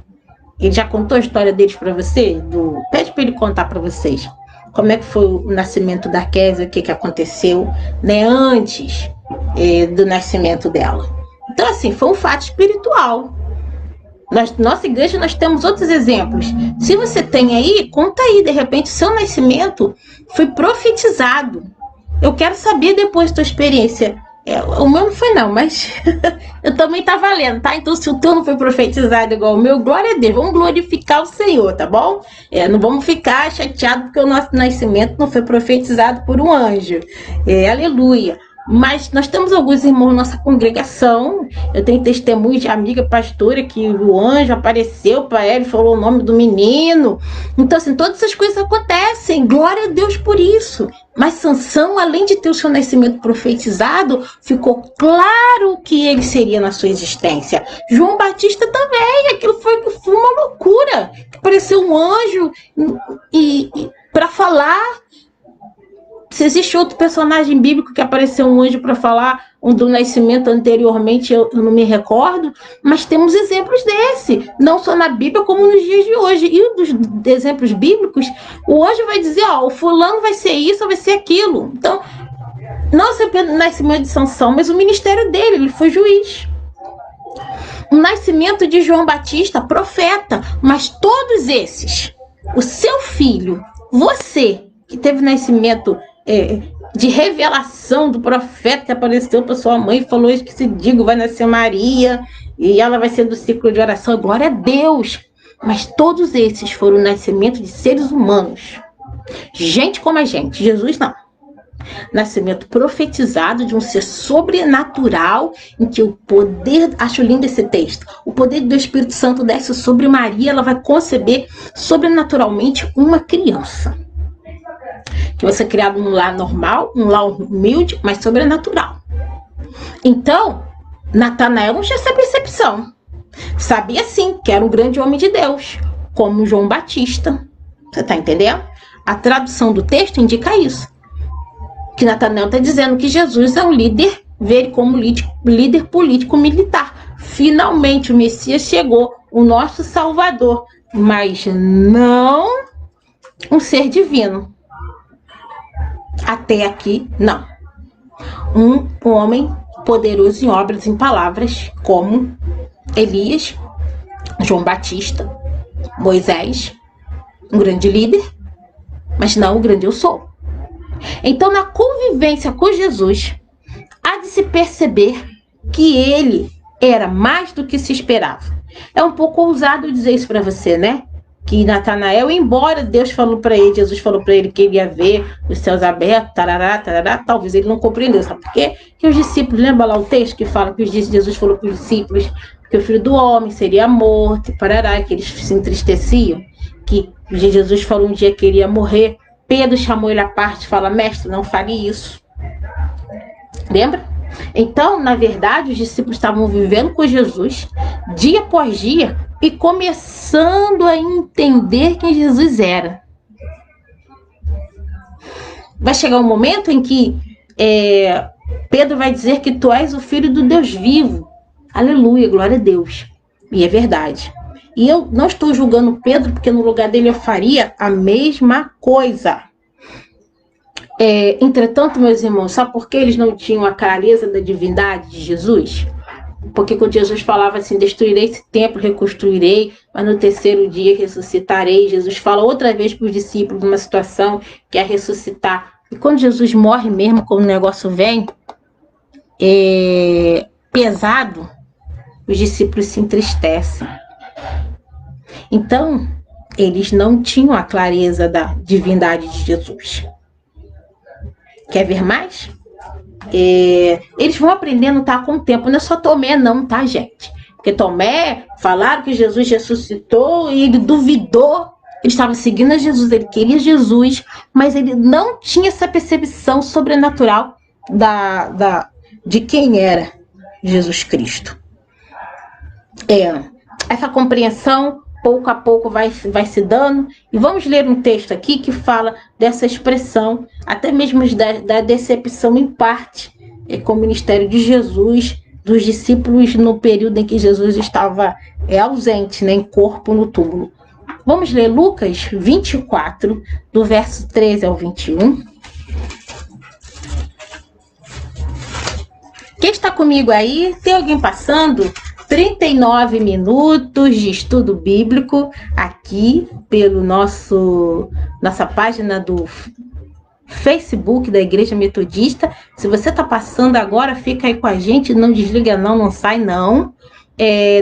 Ele já contou a história deles para você? Pede para ele contar para vocês. Como é que foi o nascimento da Kézia, o que aconteceu, né, antes do nascimento dela. Então, assim, foi um fato espiritual. Nossa igreja, nós temos outros exemplos. Se você tem aí, conta aí, de repente, seu nascimento foi profetizado. Eu quero saber depois da tua experiência. O meu não foi não, mas eu também estava lendo, tá? Então, se o teu não foi profetizado igual o meu, glória a Deus, vamos glorificar o Senhor, tá bom? Não vamos ficar chateados porque o nosso nascimento não foi profetizado por um anjo. Aleluia. Mas nós temos alguns irmãos na nossa congregação. Eu tenho testemunho de amiga pastora que o anjo apareceu para ela e falou o nome do menino. Então, assim, todas essas coisas acontecem. Glória a Deus por isso. Mas Sansão, além de ter o seu nascimento profetizado, ficou claro que ele seria na sua existência. João Batista também. Aquilo foi uma loucura. Apareceu um anjo para falar. Se existe outro personagem bíblico que apareceu um anjo para falar do nascimento anteriormente, eu não me recordo, mas temos exemplos desse, não só na Bíblia, como nos dias de hoje. E dos exemplos bíblicos, o anjo vai dizer, o fulano vai ser isso, vai ser aquilo. Então, não só o nascimento de Sansão, mas o ministério dele, ele foi juiz. O nascimento de João Batista, profeta, mas todos esses, o seu filho, você, que teve nascimento de revelação do profeta que apareceu para sua mãe e falou isso que se diga, vai nascer Maria e ela vai ser do ciclo de oração, glória a Deus. Mas todos esses foram o nascimento de seres humanos, gente como a gente. Jesus não. Nascimento profetizado de um ser sobrenatural, em que o poder, acho lindo esse texto, o poder do Espírito Santo desce sobre Maria, ela vai conceber sobrenaturalmente uma criança. Que vai ser criado num lar normal, um lar humilde, mas sobrenatural. Então, Natanael não tinha essa percepção. Sabia sim que era um grande homem de Deus, como João Batista. Você está entendendo? A tradução do texto indica isso. Que Natanael está dizendo que Jesus é um líder, vê ele como líder político-militar. Finalmente o Messias chegou, o nosso Salvador, mas não um ser divino. Até aqui, não. Um homem poderoso em obras, em palavras, como Elias, João Batista, Moisés, um grande líder, mas não o grande eu sou. Então, na convivência com Jesus, há de se perceber que ele era mais do que se esperava. É um pouco ousado dizer isso para você, né? Que Natanael, embora Deus falou para ele, Jesus falou para ele que ele ia ver os céus abertos, tarará, tarará, talvez ele não compreendeu, sabe por quê? Que os discípulos, lembra lá o texto que fala que Jesus falou para os discípulos que o filho do homem seria morto, parará, que eles se entristeciam, que Jesus falou um dia que ele ia morrer. Pedro chamou ele à parte e fala, mestre, não fale isso. Lembra? Então, na verdade, os discípulos estavam vivendo com Jesus, dia após dia, e começando a entender quem Jesus era. Vai chegar um momento em que Pedro vai dizer que tu és o filho do Deus vivo. Aleluia, glória a Deus. E é verdade. E eu não estou julgando Pedro, porque no lugar dele eu faria a mesma coisa. Entretanto, meus irmãos, sabe por que eles não tinham a clareza da divindade de Jesus? Porque quando Jesus falava assim, destruirei esse templo, reconstruirei, mas no terceiro dia ressuscitarei. Jesus fala outra vez para os discípulos numa situação que é ressuscitar. E quando Jesus morre mesmo, quando o negócio vem pesado, os discípulos se entristecem. Então, eles não tinham a clareza da divindade de Jesus. Quer ver mais? Eles vão aprendendo, tá, com o tempo. Não é só Tomé não, tá, gente? Porque Tomé, falaram que Jesus ressuscitou e ele duvidou. Ele estava seguindo a Jesus, ele queria Jesus, mas ele não tinha essa percepção sobrenatural de quem era Jesus Cristo. Essa compreensão pouco a pouco vai se dando. E vamos ler um texto aqui que fala dessa expressão, até mesmo da decepção em parte com o ministério de Jesus, dos discípulos no período em que Jesus estava ausente, né, em corpo no túmulo. Vamos ler Lucas 24, do verso 13 ao 21. Quem está comigo aí? Tem alguém passando? 39 minutos de estudo bíblico aqui pelo nossa página do Facebook da Igreja Metodista. Se você está passando agora, fica aí com a gente, não desliga não sai não.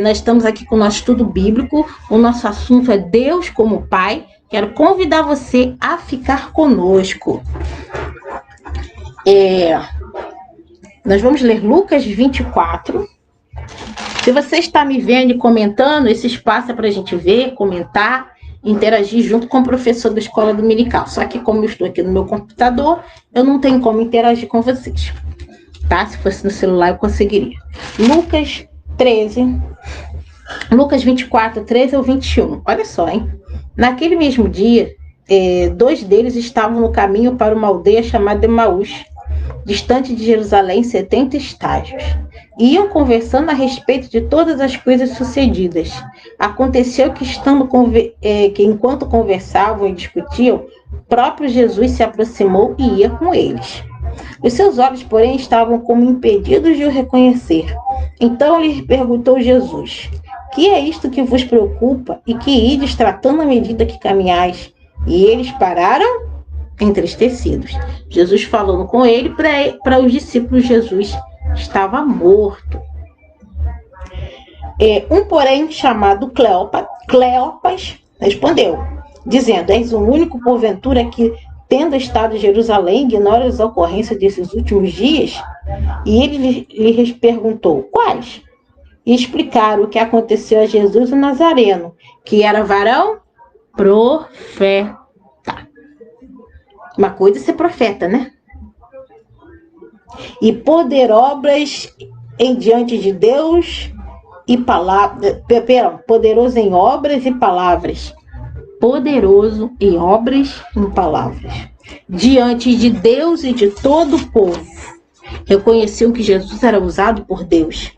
Nós estamos aqui com o nosso estudo bíblico, o nosso assunto é Deus como Pai. Quero convidar você a ficar conosco. Nós vamos ler Lucas 24. Se você está me vendo e comentando, esse espaço é para a gente ver, comentar, interagir junto com o professor da escola dominical. Só que como eu estou aqui no meu computador, eu não tenho como interagir com vocês. Tá? Se fosse no celular, eu conseguiria. Lucas 24, 13 ao 21. Olha só, hein? Naquele mesmo dia, 2 deles estavam no caminho para uma aldeia chamada Emaús, distante de Jerusalém 70 estágios. Iam conversando a respeito de todas as coisas sucedidas. Aconteceu que, enquanto conversavam e discutiam, o próprio Jesus se aproximou e ia com eles. Os seus olhos, porém, estavam como impedidos de o reconhecer. Então lhes perguntou Jesus: que é isto que vos preocupa e que ides tratando à medida que caminhais? E eles pararam entristecidos. Jesus falando com ele, para os discípulos, Jesus estava morto. Porém, chamado Cleopas, respondeu, dizendo: és o único, porventura, que, tendo estado em Jerusalém, ignora as ocorrências desses últimos dias? E ele lhes perguntou: quais? E explicaram o que aconteceu a Jesus o Nazareno, que era varão profeta. Uma coisa é ser profeta, né? E poder obras em diante de Deus e palavras. Poderoso em obras e palavras. Poderoso em obras e palavras. Diante de Deus e de todo o povo. Reconheciam que Jesus era usado por Deus.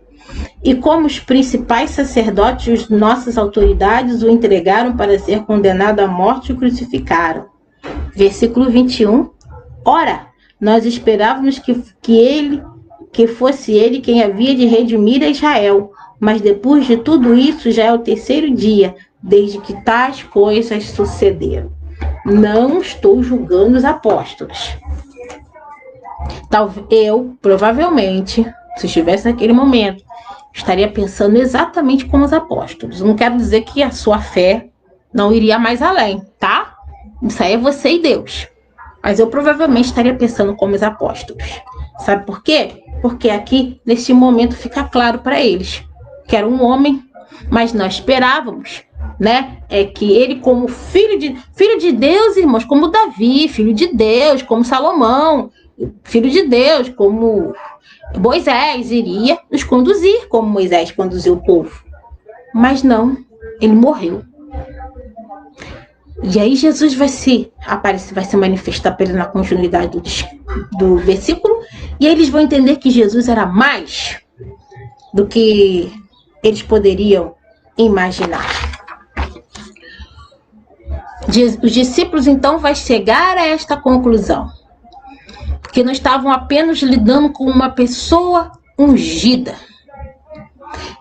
E como os principais sacerdotes e as nossas autoridades o entregaram para ser condenado à morte e o crucificaram. Versículo 21. Ora, nós esperávamos que fosse ele quem havia de redimir a Israel. Mas depois de tudo isso, já é o 3º dia, desde que tais coisas sucederam. Não estou julgando os apóstolos. Eu, provavelmente, se estivesse naquele momento, estaria pensando exatamente como os apóstolos. Não quero dizer que a sua fé não iria mais além, tá? Isso aí é você e Deus. Mas eu provavelmente estaria pensando como os apóstolos. Sabe por quê? Porque aqui, nesse momento, fica claro para eles que era um homem, mas nós esperávamos, né? Que ele, como filho de Deus, irmãos, como Davi, filho de Deus, como Salomão, filho de Deus, como Moisés, iria nos conduzir, como Moisés conduziu o povo. Mas não, ele morreu. E aí Jesus vai se manifestar para ele na continuidade do versículo, e aí eles vão entender que Jesus era mais do que eles poderiam imaginar. Os discípulos então vão chegar a esta conclusão, porque não estavam apenas lidando com uma pessoa ungida.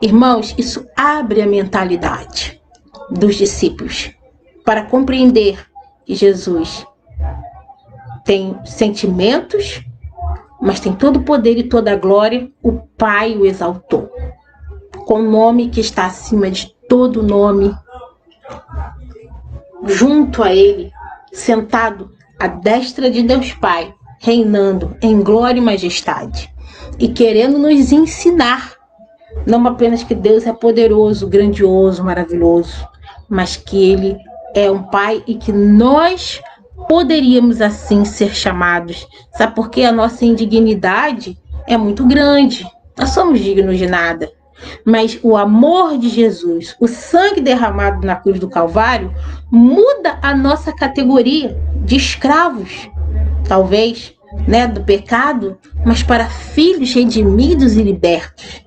Irmãos, isso abre a mentalidade dos discípulos para compreender que Jesus tem sentimentos, mas tem todo o poder e toda a glória. O Pai o exaltou com o nome que está acima de todo nome, junto a ele, sentado à destra de Deus Pai, reinando em glória e majestade, e querendo nos ensinar, não apenas que Deus é poderoso, grandioso, maravilhoso, mas que ele é um Pai e que nós poderíamos assim ser chamados. Sabe por quê? A nossa indignidade é muito grande. Nós somos dignos de nada. Mas o amor de Jesus, o sangue derramado na cruz do Calvário, muda a nossa categoria de escravos, talvez, né, do pecado, mas para filhos redimidos e libertos.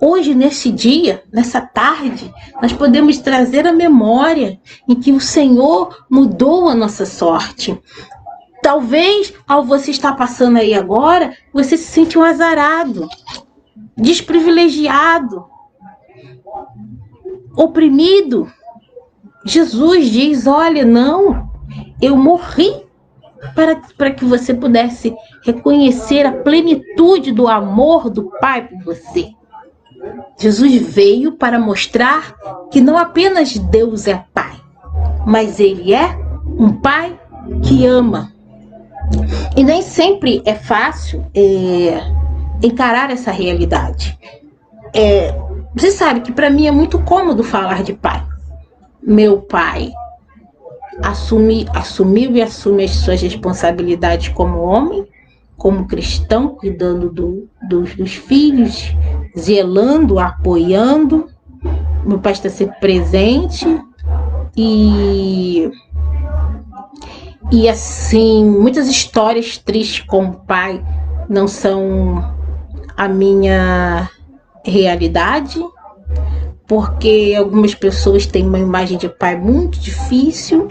Hoje, nesse dia, nessa tarde, nós podemos trazer a memória em que o Senhor mudou a nossa sorte. Talvez, ao você estar passando aí agora, você se sente um azarado, desprivilegiado, oprimido. Jesus diz, olha, não, eu morri para que você pudesse reconhecer a plenitude do amor do Pai por você. Jesus veio para mostrar que não apenas Deus é Pai, mas Ele é um Pai que ama. E nem sempre é fácil encarar essa realidade. Você sabe que para mim é muito cômodo falar de pai. Meu pai assumiu e assume as suas responsabilidades como homem, como cristão, cuidando dos filhos, zelando, apoiando. Meu pai está sempre presente e assim, muitas histórias tristes com o pai não são a minha realidade, porque algumas pessoas têm uma imagem de pai muito difícil.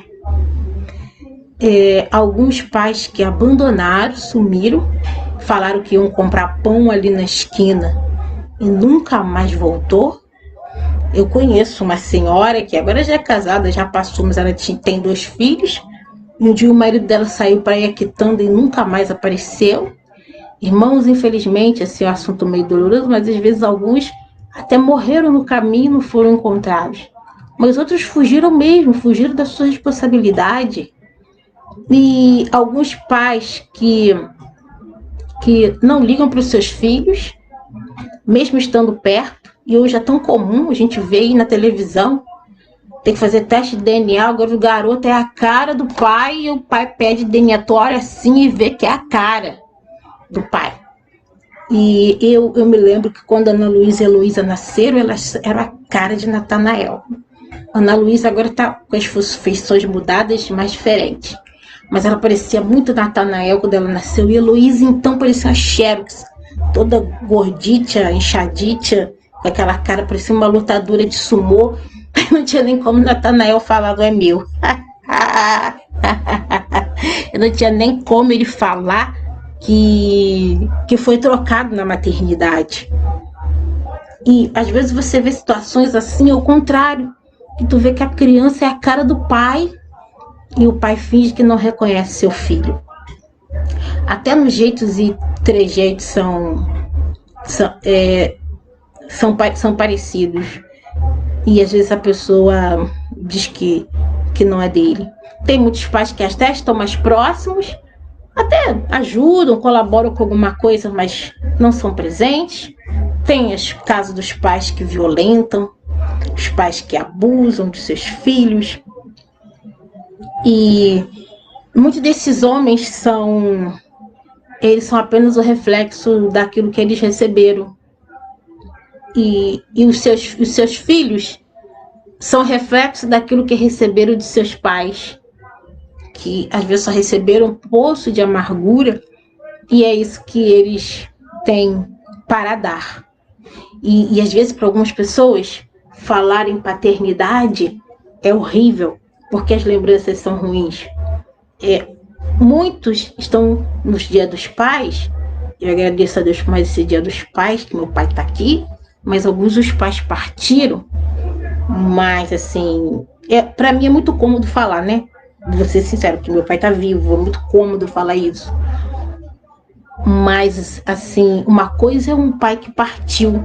Alguns pais que abandonaram, sumiram, falaram que iam comprar pão ali na esquina e nunca mais voltou. Eu conheço uma senhora que agora já é casada, já passou, mas ela tem 2 filhos. E um dia o marido dela saiu para ir a quitanda e nunca mais apareceu. Irmãos, infelizmente, esse é um assunto meio doloroso, mas às vezes alguns até morreram no caminho e não foram encontrados. Mas outros fugiram mesmo, fugiram da sua responsabilidade. E alguns pais que não ligam para os seus filhos, mesmo estando perto, e hoje é tão comum, a gente vê aí na televisão, tem que fazer teste de DNA, agora o garoto é a cara do pai, e o pai pede DNA, tu olha assim e vê que é a cara do pai. E eu me lembro que quando a Ana Luísa e a Heloísa nasceram, elas eram a cara de Natanael. A Ana Luísa agora está com as feições mudadas, mais diferente. Mas ela parecia muito Natanael quando ela nasceu. E a Heloísa, então, parecia uma xerox, toda gordita, inchadita, com aquela cara, parecia uma lutadora de sumô. Não tinha nem como Natanael falar, não é meu. Eu não tinha nem como ele falar que foi trocado na maternidade. E às vezes você vê situações assim, ao contrário, que tu vê que a criança é a cara do pai e o pai finge que não reconhece seu filho. Até nos jeitos e trejeitos são parecidos. E às vezes a pessoa diz que não é dele. Tem muitos pais que até estão mais próximos, até ajudam, colaboram com alguma coisa, mas não são presentes. Tem os casos dos pais que violentam, os pais que abusam de seus filhos. E muitos desses homens são apenas o reflexo daquilo que eles receberam. E os seus filhos são reflexo daquilo que receberam de seus pais, que às vezes só receberam um poço de amargura, e é isso que eles têm para dar. E às vezes para algumas pessoas falar em paternidade é horrível, porque as lembranças são ruins. Muitos estão nos Dia dos Pais. Eu agradeço a Deus por mais esse Dia dos Pais, que meu pai está aqui, mas alguns dos pais partiram. Mas assim, para mim é muito cômodo falar, né? Vou ser sincero, que meu pai tá vivo, é muito cômodo falar isso. Mas assim, uma coisa é um pai que partiu,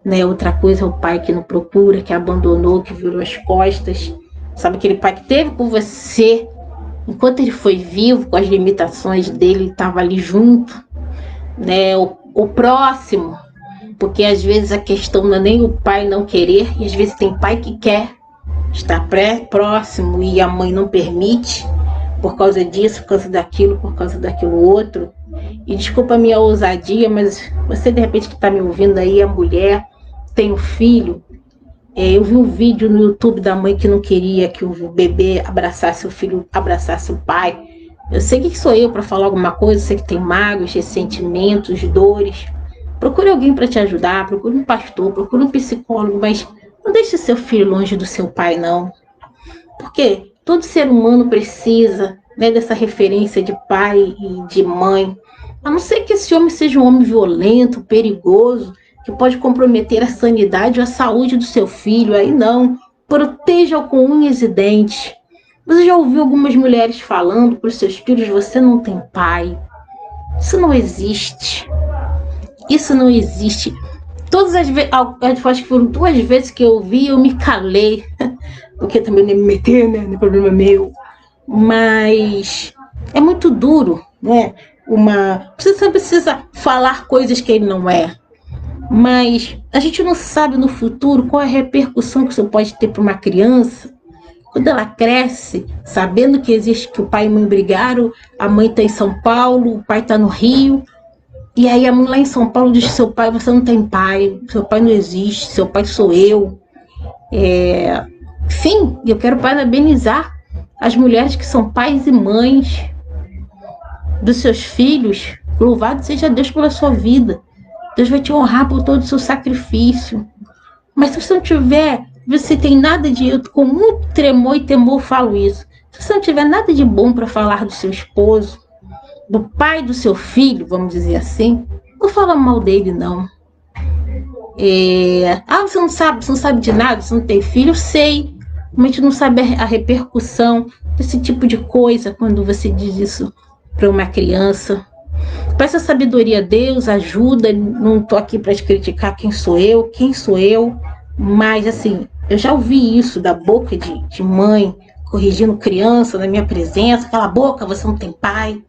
né? Outra coisa é o pai que não procura, que abandonou, que virou as costas. Sabe, aquele pai que teve com você enquanto ele foi vivo, com as limitações dele, ele estava ali junto, né? O próximo. Porque às vezes a questão não é nem o pai não querer, e às vezes tem pai que quer estar próximo e a mãe não permite, por causa disso, por causa daquilo outro. E desculpa a minha ousadia, mas você de repente que está me ouvindo aí, é mulher, tenho filho, eu vi um vídeo no YouTube da mãe que não queria que o bebê abraçasse o filho, abraçasse o pai. Eu sei que sou eu para falar alguma coisa, sei que tem mágoas, ressentimentos, dores. Procure alguém para te ajudar, procure um pastor, procure um psicólogo, mas não deixe seu filho longe do seu pai, não. Porque todo ser humano precisa, né, dessa referência de pai e de mãe. A não ser que esse homem seja um homem violento, perigoso, que pode comprometer a sanidade ou a saúde do seu filho. Aí não. Proteja-o com unhas e dentes. Você já ouviu algumas mulheres falando para os seus filhos: você não tem pai? Isso não existe. Isso não existe. Todas as vezes, acho que foram 2 vezes que eu ouvi, eu me calei. Porque também nem me meter, né? Não é problema meu. Mas é muito duro, né? Você precisa falar coisas que ele não é. Mas a gente não sabe no futuro qual é a repercussão que isso pode ter para uma criança. Quando ela cresce, sabendo que existe, que o pai e a mãe brigaram, a mãe está em São Paulo, o pai está no Rio, e aí a mãe lá em São Paulo diz: seu pai, você não tem pai, seu pai não existe, seu pai sou eu. Sim, eu quero parabenizar as mulheres que são pais e mães dos seus filhos. Louvado seja Deus pela sua vida. Deus vai te honrar por todo o seu sacrifício. Mas se você não tiver, você tem nada de... Eu com muito tremor e temor falo isso. Se você não tiver nada de bom para falar do seu esposo, do pai do seu filho, vamos dizer assim, não fala mal dele, não. Você não sabe de nada, você não tem filho, eu sei. Mas a gente não sabe a repercussão desse tipo de coisa quando você diz isso para uma criança. Peça sabedoria a Deus, ajuda. Não estou aqui para te criticar quem sou eu, mas assim, eu já ouvi isso da boca de mãe corrigindo criança na minha presença: cala a boca, você não tem pai.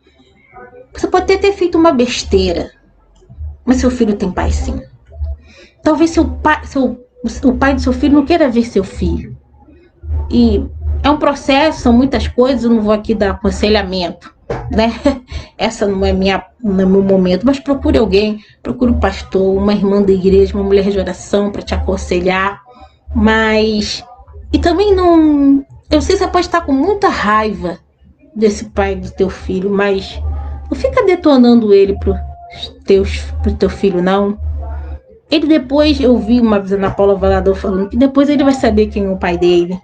Você pode até ter feito uma besteira, mas seu filho tem pai, sim. Talvez o pai do seu filho não queira ver seu filho, e é um processo, são muitas coisas. Eu não vou aqui dar aconselhamento, né? Essa não é meu momento, mas procure alguém, procure um pastor, uma irmã da igreja, uma mulher de oração para te aconselhar. E também não, eu sei que você pode estar com muita raiva desse pai do teu filho, mas não fica detonando ele pro teu filho, não. Ele depois, eu vi uma vez a Ana Paula Valadão falando que depois ele vai saber quem é o pai dele.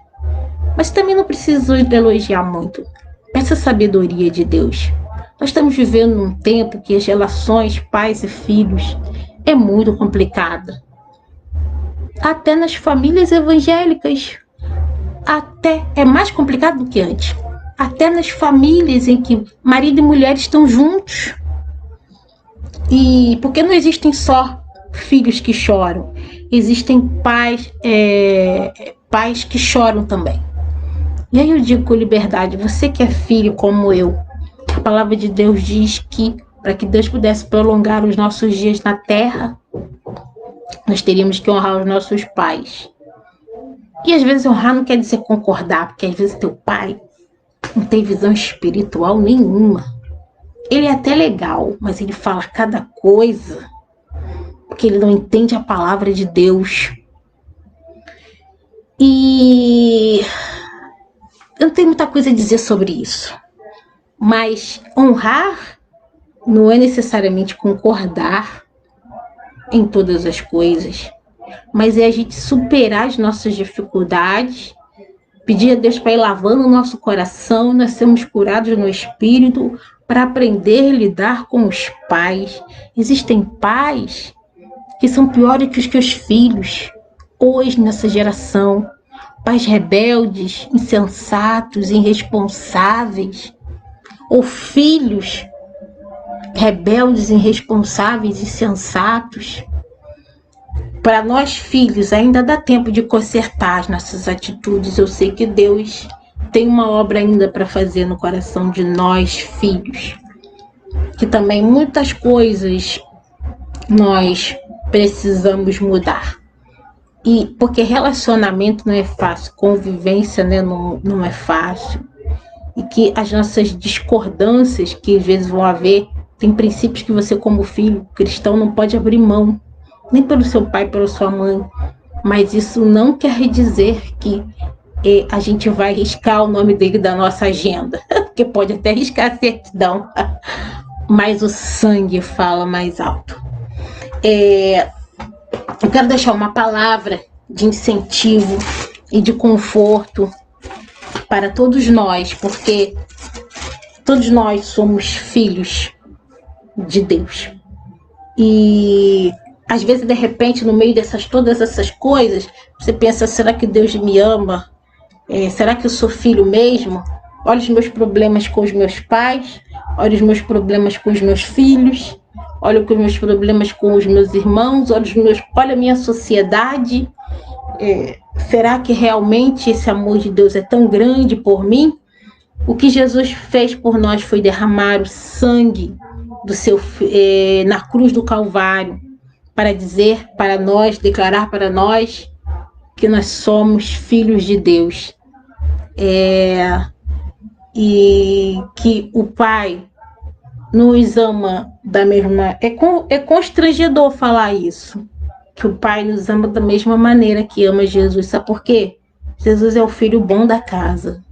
Mas também não preciso elogiar muito. Peça sabedoria de Deus. Nós estamos vivendo num tempo que as relações pais e filhos é muito complicada. Até nas famílias evangélicas. Até é mais complicado do que antes. Até nas famílias em que marido e mulher estão juntos. E porque não existem só filhos que choram. Existem pais que choram também. E aí eu digo com liberdade: você que é filho como eu, a palavra de Deus diz que para que Deus pudesse prolongar os nossos dias na terra, nós teríamos que honrar os nossos pais. E às vezes honrar não quer dizer concordar, porque às vezes teu pai não tem visão espiritual nenhuma. Ele é até legal, mas ele fala cada coisa porque ele não entende a palavra de Deus. E eu não tenho muita coisa a dizer sobre isso. Mas honrar não é necessariamente concordar em todas as coisas, mas é a gente superar as nossas dificuldades, pedir a Deus para ir lavando o nosso coração, nós sermos curados no espírito, para aprender a lidar com os pais. Existem pais que são piores que os filhos hoje nessa geração. Pais rebeldes, insensatos, irresponsáveis, ou filhos rebeldes, irresponsáveis, insensatos. Para nós filhos ainda dá tempo de consertar as nossas atitudes. Eu sei que Deus tem uma obra ainda para fazer no coração de nós filhos, que também muitas coisas nós precisamos mudar. E porque relacionamento não é fácil, convivência, né, não é fácil. E que as nossas discordâncias que às vezes vão haver, tem princípios que você como filho cristão não pode abrir mão. nem pelo seu pai, pela sua mãe. Mas isso não quer dizer que a gente vai riscar o nome dele da nossa agenda, porque pode até riscar a certidão, mas o sangue fala mais alto. Eu quero deixar uma palavra de incentivo e de conforto para todos nós, porque todos nós somos filhos de Deus. E às vezes, de repente, no meio dessas todas essas coisas, você pensa, será que Deus me ama? Será que eu sou filho mesmo? Olha os meus problemas com os meus pais, olha os meus problemas com os meus filhos, olha os meus problemas com os meus irmãos, olha a minha sociedade. Será que realmente esse amor de Deus é tão grande por mim? O que Jesus fez por nós foi derramar o sangue na cruz do Calvário, para dizer para nós, declarar para nós que nós somos filhos de Deus. E que o Pai nos ama da mesma... É constrangedor falar isso, que o Pai nos ama da mesma maneira que ama Jesus. Sabe por quê? Jesus é o filho bom da casa.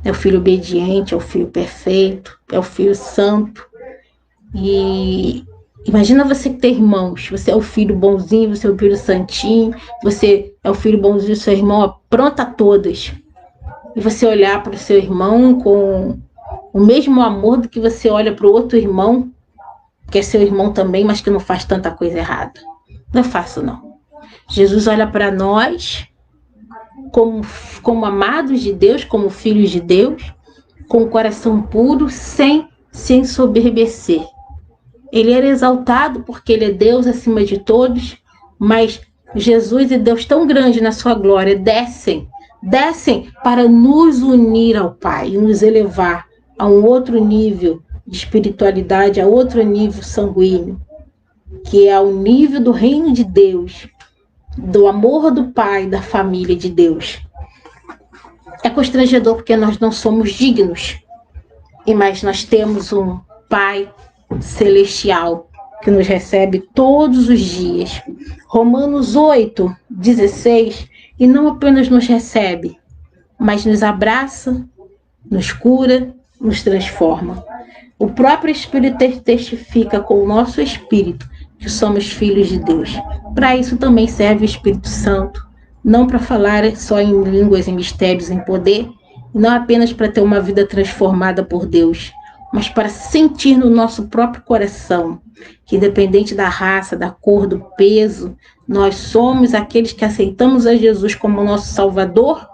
É o filho obediente, é o filho perfeito, é o filho santo. E imagina você que tem irmãos, você é o filho bonzinho, você é o filho santinho, você é o filho bonzinho, seu irmão apronta todas. E você olhar para o seu irmão com o mesmo amor do que você olha para o outro irmão, que é seu irmão também, mas que não faz tanta coisa errada. Não é fácil, não. Jesus olha para nós como amados de Deus, como filhos de Deus, com o coração puro, sem se ensoberbecer. Ele era exaltado porque ele é Deus acima de todos, mas Jesus e Deus tão grande na sua glória descem para nos unir ao Pai, nos elevar a um outro nível de espiritualidade, a outro nível sanguíneo, que é o nível do reino de Deus, do amor do Pai, da família de Deus. É constrangedor porque nós não somos dignos, mas nós temos um Pai celestial que nos recebe todos os dias. Romanos 8:16, e não apenas nos recebe, mas nos abraça, nos cura, nos transforma. O próprio Espírito testifica com o nosso espírito que somos filhos de Deus. Para isso também serve o Espírito Santo, não para falar só em línguas, em mistérios, em poder, não apenas para ter uma vida transformada por Deus, mas para sentir no nosso próprio coração que, independente da raça, da cor, do peso, nós somos aqueles que aceitamos a Jesus como nosso Salvador,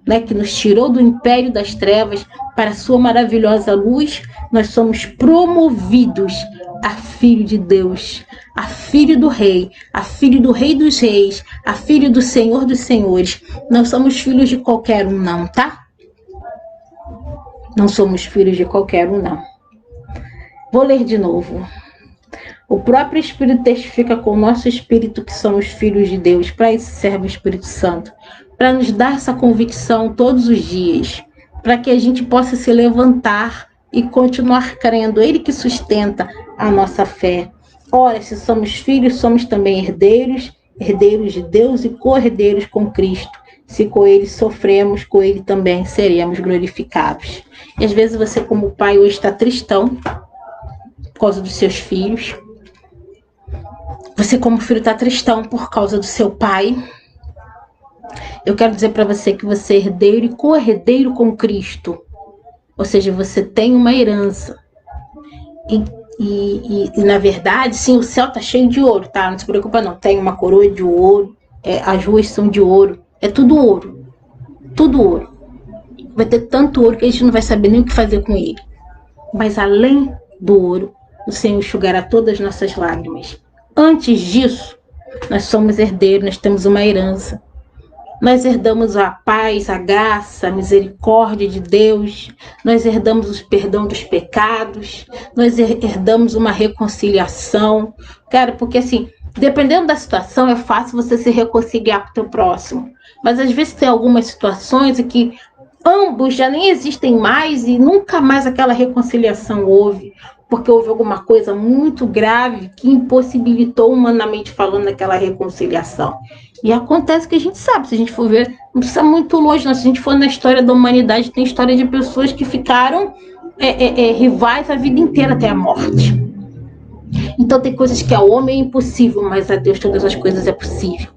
né, que nos tirou do império das trevas para a sua maravilhosa luz. Nós somos promovidos a filho de Deus, a filho do Rei, a filho do Rei dos Reis, a filho do Senhor dos Senhores. Não somos filhos de qualquer um, não, tá? Não somos filhos de qualquer um, não. Vou ler de novo. O próprio Espírito testifica com o nosso espírito que somos filhos de Deus. Para isso serve o Espírito Santo, para nos dar essa convicção todos os dias, para que a gente possa se levantar e continuar crendo. Ele que sustenta a nossa fé. Ora, se somos filhos, somos também herdeiros, herdeiros de Deus e co-herdeiros com Cristo. Se com ele sofremos, com ele também seremos glorificados. E às vezes você, como pai, hoje está tristão por causa dos seus filhos. Você, como filho, está tristão por causa do seu pai. Eu quero dizer para você que você é herdeiro e co-herdeiro com Cristo. Ou seja, você tem uma herança. E na verdade, sim, o céu está cheio de ouro, tá? Não se preocupa não. Tem uma coroa de ouro, as ruas são de ouro. É tudo ouro. Tudo ouro. Vai ter tanto ouro que a gente não vai saber nem o que fazer com ele. Mas além do ouro, o Senhor enxugará todas as nossas lágrimas. Antes disso, nós somos herdeiros, nós temos uma herança. Nós herdamos a paz, a graça, a misericórdia de Deus. Nós herdamos o perdão dos pecados. Nós herdamos uma reconciliação. Cara, porque assim, dependendo da situação, é fácil você se reconciliar com o teu próximo. Mas às vezes tem algumas situações em que ambos já nem existem mais e nunca mais aquela reconciliação houve. porque houve alguma coisa muito grave que impossibilitou, humanamente falando, aquela reconciliação. E acontece que a gente sabe, se a gente for ver, não precisa muito longe, não. Se a gente for na história da humanidade, tem história de pessoas que ficaram rivais a vida inteira até a morte. Então tem coisas que ao homem é impossível, mas a Deus todas as coisas é possível.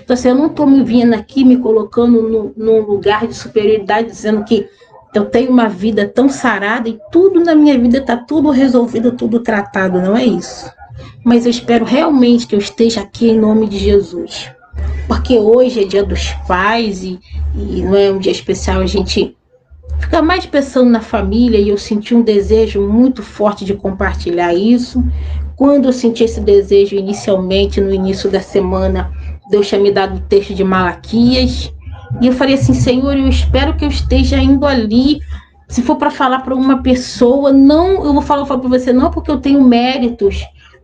Então assim, eu não estou me vindo aqui, me colocando num lugar de superioridade, dizendo que eu tenho uma vida tão sarada e tudo na minha vida está tudo resolvido, tudo tratado, não é isso. Mas eu espero realmente que eu esteja aqui em nome de Jesus. Porque hoje é dia dos pais e não é um dia especial, a gente fica mais pensando na família e eu senti um desejo muito forte de compartilhar isso. Quando eu senti esse desejo inicialmente, no início da semana, Deus tinha me dado o texto de Malaquias. E eu falei assim, Senhor, eu espero que eu esteja indo ali. Se for para falar para uma pessoa, não, eu vou falar para você, não porque eu tenho méritos,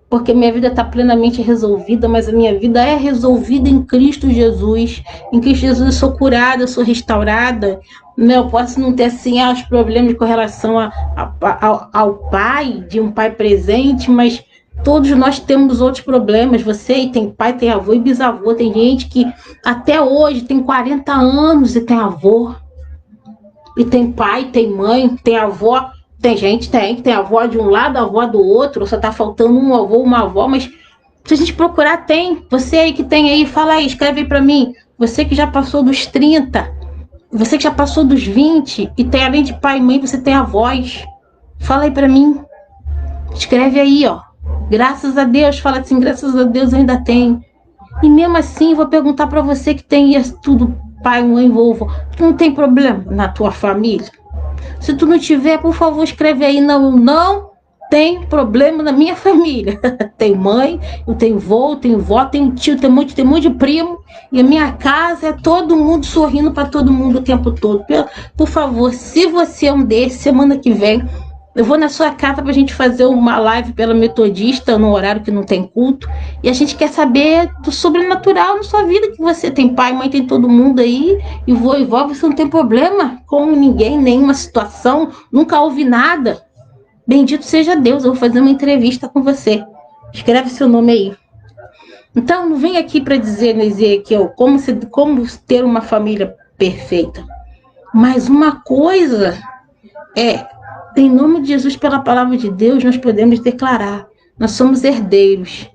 porque minha vida está plenamente resolvida, mas a minha vida é resolvida em Cristo Jesus. Em Cristo Jesus eu sou curada, eu sou restaurada. Eu posso não ter assim os problemas com relação ao pai, de um pai presente, mas todos nós temos outros problemas. Você tem pai, tem avô e bisavô. Tem gente que até hoje tem 40 anos e tem avô. E tem pai, tem mãe, tem avó. Tem gente, tem avó de um lado, avó do outro. Só tá faltando um avô, uma avó. Mas se a gente procurar, tem. Você aí que tem aí, fala aí, escreve aí pra mim. Você que já passou dos 30. Você que já passou dos 20. E tem, além de pai e mãe, você tem avós. Fala aí pra mim. Escreve aí, ó. Graças a Deus, fala assim, graças a Deus eu ainda tenho. E mesmo assim, vou perguntar para você que tem isso tudo, pai, mãe, vovô, tu não tem problema na tua família? Se tu não tiver, por favor, escreve aí, não tem problema na minha família. Tem mãe, eu tenho vô, tenho vó, tenho tio, tem muito de primo, e a minha casa é todo mundo sorrindo para todo mundo o tempo todo. Por favor, se você é um desses, semana que vem, eu vou na sua casa pra gente fazer uma live pela Metodista, no horário que não tem culto. E a gente quer saber do sobrenatural na sua vida, que você tem pai, mãe, tem todo mundo aí. E vô e vó, você não tem problema com ninguém, nenhuma situação. Nunca ouvi nada. Bendito seja Deus, eu vou fazer uma entrevista com você. Escreve seu nome aí. Então, não vem aqui para dizer aqui, ó, como ter uma família perfeita. Mas uma coisa em nome de Jesus, pela palavra de Deus, nós podemos declarar, nós somos herdeiros.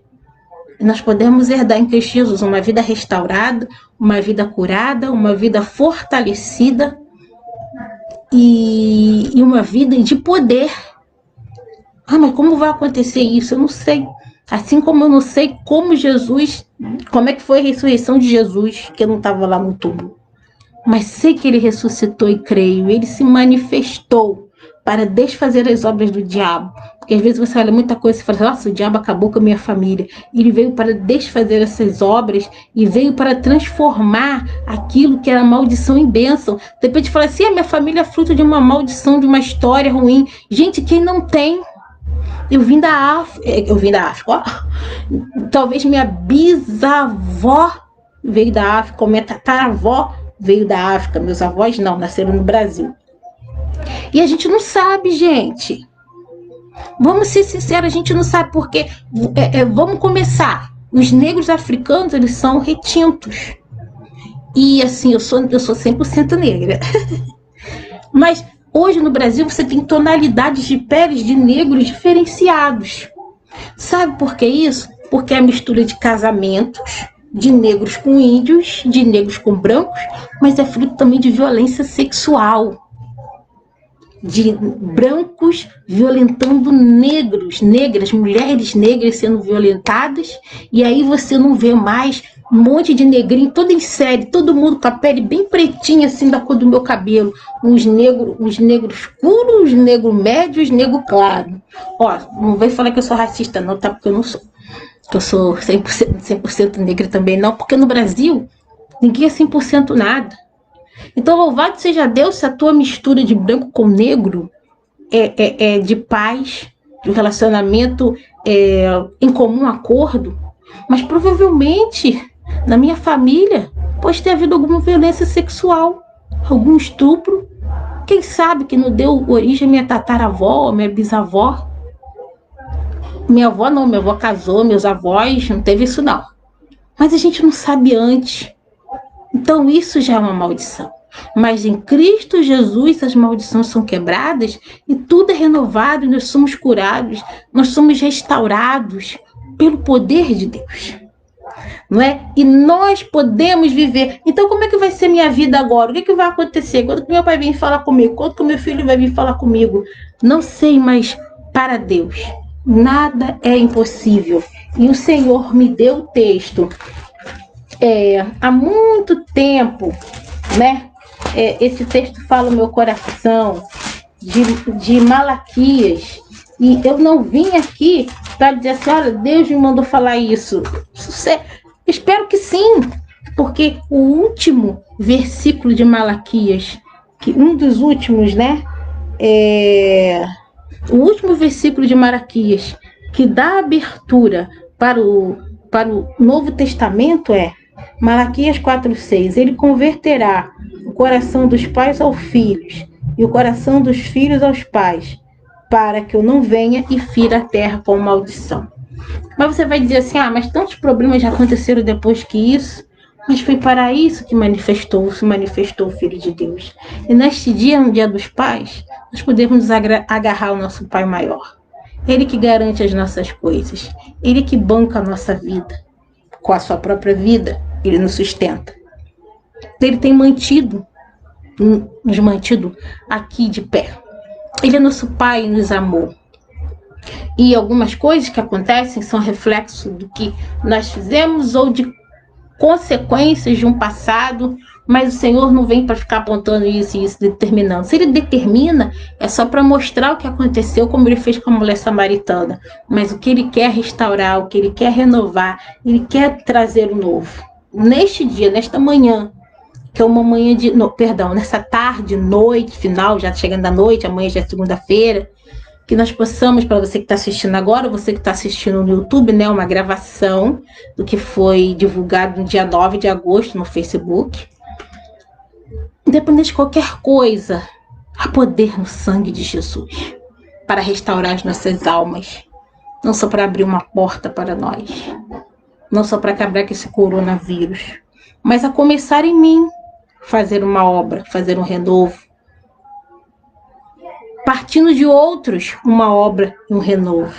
Nós podemos herdar em Cristo Jesus uma vida restaurada, uma vida curada, uma vida fortalecida e uma vida de poder. Mas como vai acontecer isso? Eu não sei. Assim como eu não sei como é que foi a ressurreição de Jesus, que eu não estava lá no túmulo. Mas sei que ele ressuscitou e creio, ele se manifestou para desfazer as obras do diabo. Porque às vezes você olha muita coisa e fala, nossa, o diabo acabou com a minha família. Ele veio para desfazer essas obras e veio para transformar aquilo que era maldição em bênção. De repente fala assim, a minha família é fruto de uma maldição, de uma história ruim. Gente, quem não tem? Eu vim da África, ó. Talvez minha bisavó veio da África, ou minha tataravó veio da África. Meus avós não, nasceram no Brasil. E a gente não sabe, gente. Vamos ser sinceros, a gente não sabe porque. Vamos começar. Os negros africanos, eles são retintos. E assim, eu sou 100% negra. Mas hoje no Brasil você tem tonalidades de peles de negros diferenciados. Sabe por que isso? Porque é a mistura de casamentos, de negros com índios, de negros com brancos, mas é fruto também de violência sexual. De brancos violentando negros, negras, mulheres negras sendo violentadas, e aí você não vê mais um monte de negrinho, todo em série, todo mundo com a pele bem pretinha, assim, da cor do meu cabelo, uns negros escuros, os negros médios, os negros claros. Ó, não vai falar que eu sou racista não, tá? Porque eu não sou. Eu sou 100% negra também não, porque no Brasil ninguém é 100% nada. Então, louvado seja Deus se a tua mistura de branco com negro é de paz, de um relacionamento em comum acordo. Mas provavelmente, na minha família, pode ter havido alguma violência sexual, algum estupro. Quem sabe que não deu origem à minha tataravó, à minha bisavó. Minha avó não, minha avó casou, meus avós, não teve isso não. Mas a gente não sabe antes. Então isso já é uma maldição. Mas em Cristo Jesus as maldições são quebradas e tudo é renovado, e nós somos curados, nós somos restaurados pelo poder de Deus. Não é? E nós podemos viver. Então como é que vai ser minha vida agora? O que, que vai acontecer? Quando que meu pai vem falar comigo? Quando que o meu filho vai vir falar comigo? Não sei, mas para Deus nada é impossível. E o Senhor me deu o texto há muito tempo, né? Esse texto fala no meu coração de Malaquias. E eu não vim aqui para dizer assim, olha, Deus me mandou falar isso. Espero que sim, porque o último versículo de Malaquias, que um dos últimos, né? O último versículo de Malaquias, que dá abertura para o Novo Testamento Malaquias 4:6. Ele converterá o coração dos pais aos filhos e o coração dos filhos aos pais, para que eu não venha e fira a terra com maldição. Mas você vai dizer assim, mas tantos problemas já aconteceram depois que isso. Mas foi para isso que se manifestou o Filho de Deus. E neste dia, no dia dos pais, nós podemos agarrar o nosso Pai maior. Ele que garante as nossas coisas. Ele que banca a nossa vida. Com a sua própria vida, ele nos sustenta. Ele tem nos mantido aqui de pé. Ele é nosso Pai e nos amou. E algumas coisas que acontecem são reflexo do que nós fizemos ou de consequências de um passado, mas o Senhor não vem para ficar apontando isso e isso, determinando. Se ele determina, é só para mostrar o que aconteceu, como ele fez com a mulher samaritana. Mas o que ele quer restaurar, o que ele quer renovar, ele quer trazer o novo. Neste dia, nesta manhã, que é uma manhã nessa tarde, noite, final, já chegando à noite, amanhã já é segunda-feira, que nós possamos, para você que está assistindo agora, você que está assistindo no YouTube, né, uma gravação do que foi divulgado no dia 9 de agosto no Facebook. Independente de qualquer coisa, há poder no sangue de Jesus para restaurar as nossas almas. Não só para abrir uma porta para nós, não só para acabar com esse coronavírus, mas a começar em mim, fazer uma obra, fazer um renovo. Partindo de outros, uma obra e um renovo.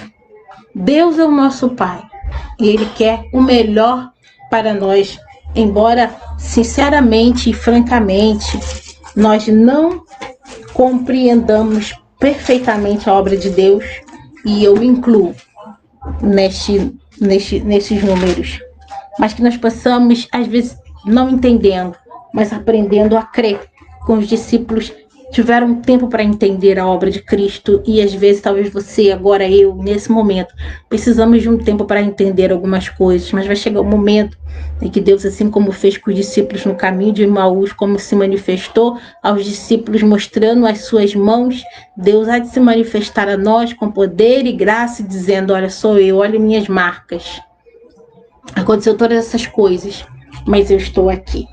Deus é o nosso Pai e Ele quer o melhor para nós, embora sinceramente e francamente nós não compreendamos perfeitamente a obra de Deus, e eu me incluo nesses números, mas que nós possamos, às vezes, não entendendo, mas aprendendo a crer. Com os discípulos tiveram tempo para entender a obra de Cristo, e às vezes, talvez você, agora eu, nesse momento, precisamos de um tempo para entender algumas coisas, mas vai chegar um momento em que Deus, assim como fez com os discípulos no caminho de Emaús, como se manifestou aos discípulos mostrando as suas mãos, Deus há de se manifestar a nós com poder e graça, dizendo, olha, sou eu, olha minhas marcas. Aconteceu todas essas coisas, mas eu estou aqui.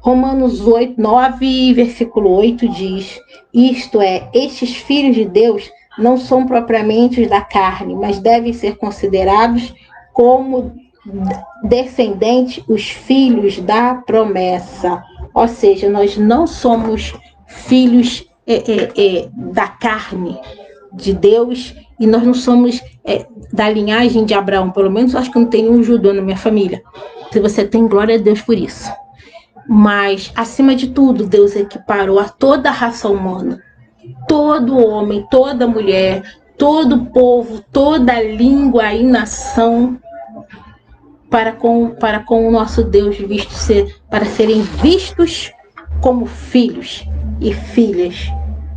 Romanos 9, versículo 8 diz, isto é, estes filhos de Deus não são propriamente os da carne, mas devem ser considerados como descendentes, os filhos da promessa. Ou seja, nós não somos filhos da carne de Deus, e nós não somos da linhagem de Abraão. Pelo menos acho que não tem um judeu na minha família. Se você tem, glória a Deus por isso. Mas, acima de tudo, Deus equiparou a toda a raça humana, todo homem, toda mulher, todo povo, toda língua e nação, para com o nosso Deus para serem vistos como filhos e filhas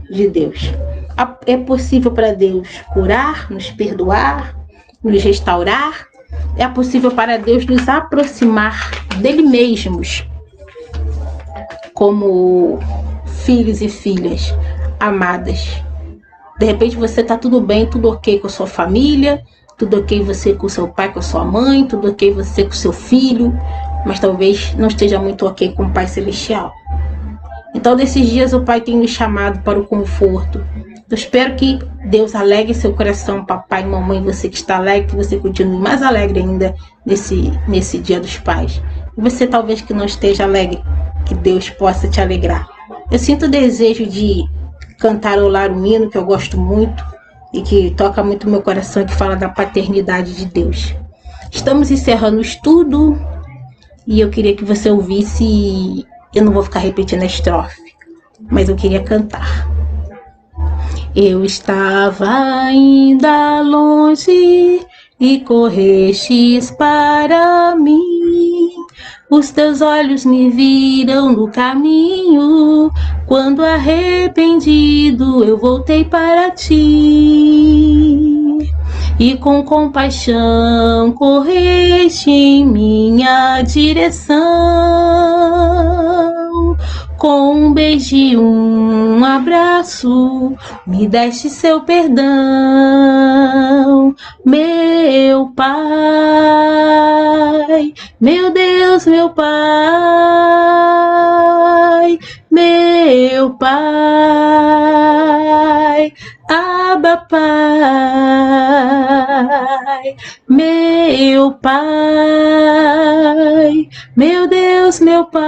de Deus. É possível para Deus curar, nos perdoar, nos restaurar. É possível para Deus nos aproximar dele mesmos, como filhos e filhas amadas. De repente você está tudo bem, tudo ok com a sua família, tudo ok você com o seu pai, com a sua mãe, tudo ok você com o seu filho, mas talvez não esteja muito ok com o Pai Celestial. Então, nesses dias, o Pai tem nos chamado para o conforto, Eu espero que Deus alegre seu coração, papai e mamãe, você que está alegre, que você continue mais alegre ainda nesse Dia dos Pais. E você talvez que não esteja alegre, que Deus possa te alegrar. Eu sinto o desejo de cantarolar um hino que eu gosto muito e que toca muito meu coração, que fala da paternidade de Deus. Estamos encerrando o estudo e eu queria que você ouvisse. Eu não vou ficar repetindo a estrofe, mas eu queria cantar. Eu estava ainda longe e correstes para mim. Os teus olhos me viram no caminho. Quando arrependido eu voltei para ti. E com compaixão correste em minha direção. Com um beijo e um abraço, me deste seu perdão, meu Pai, meu Deus, meu Pai, meu Pai, Abba Pai, meu Pai, meu Deus, meu Pai,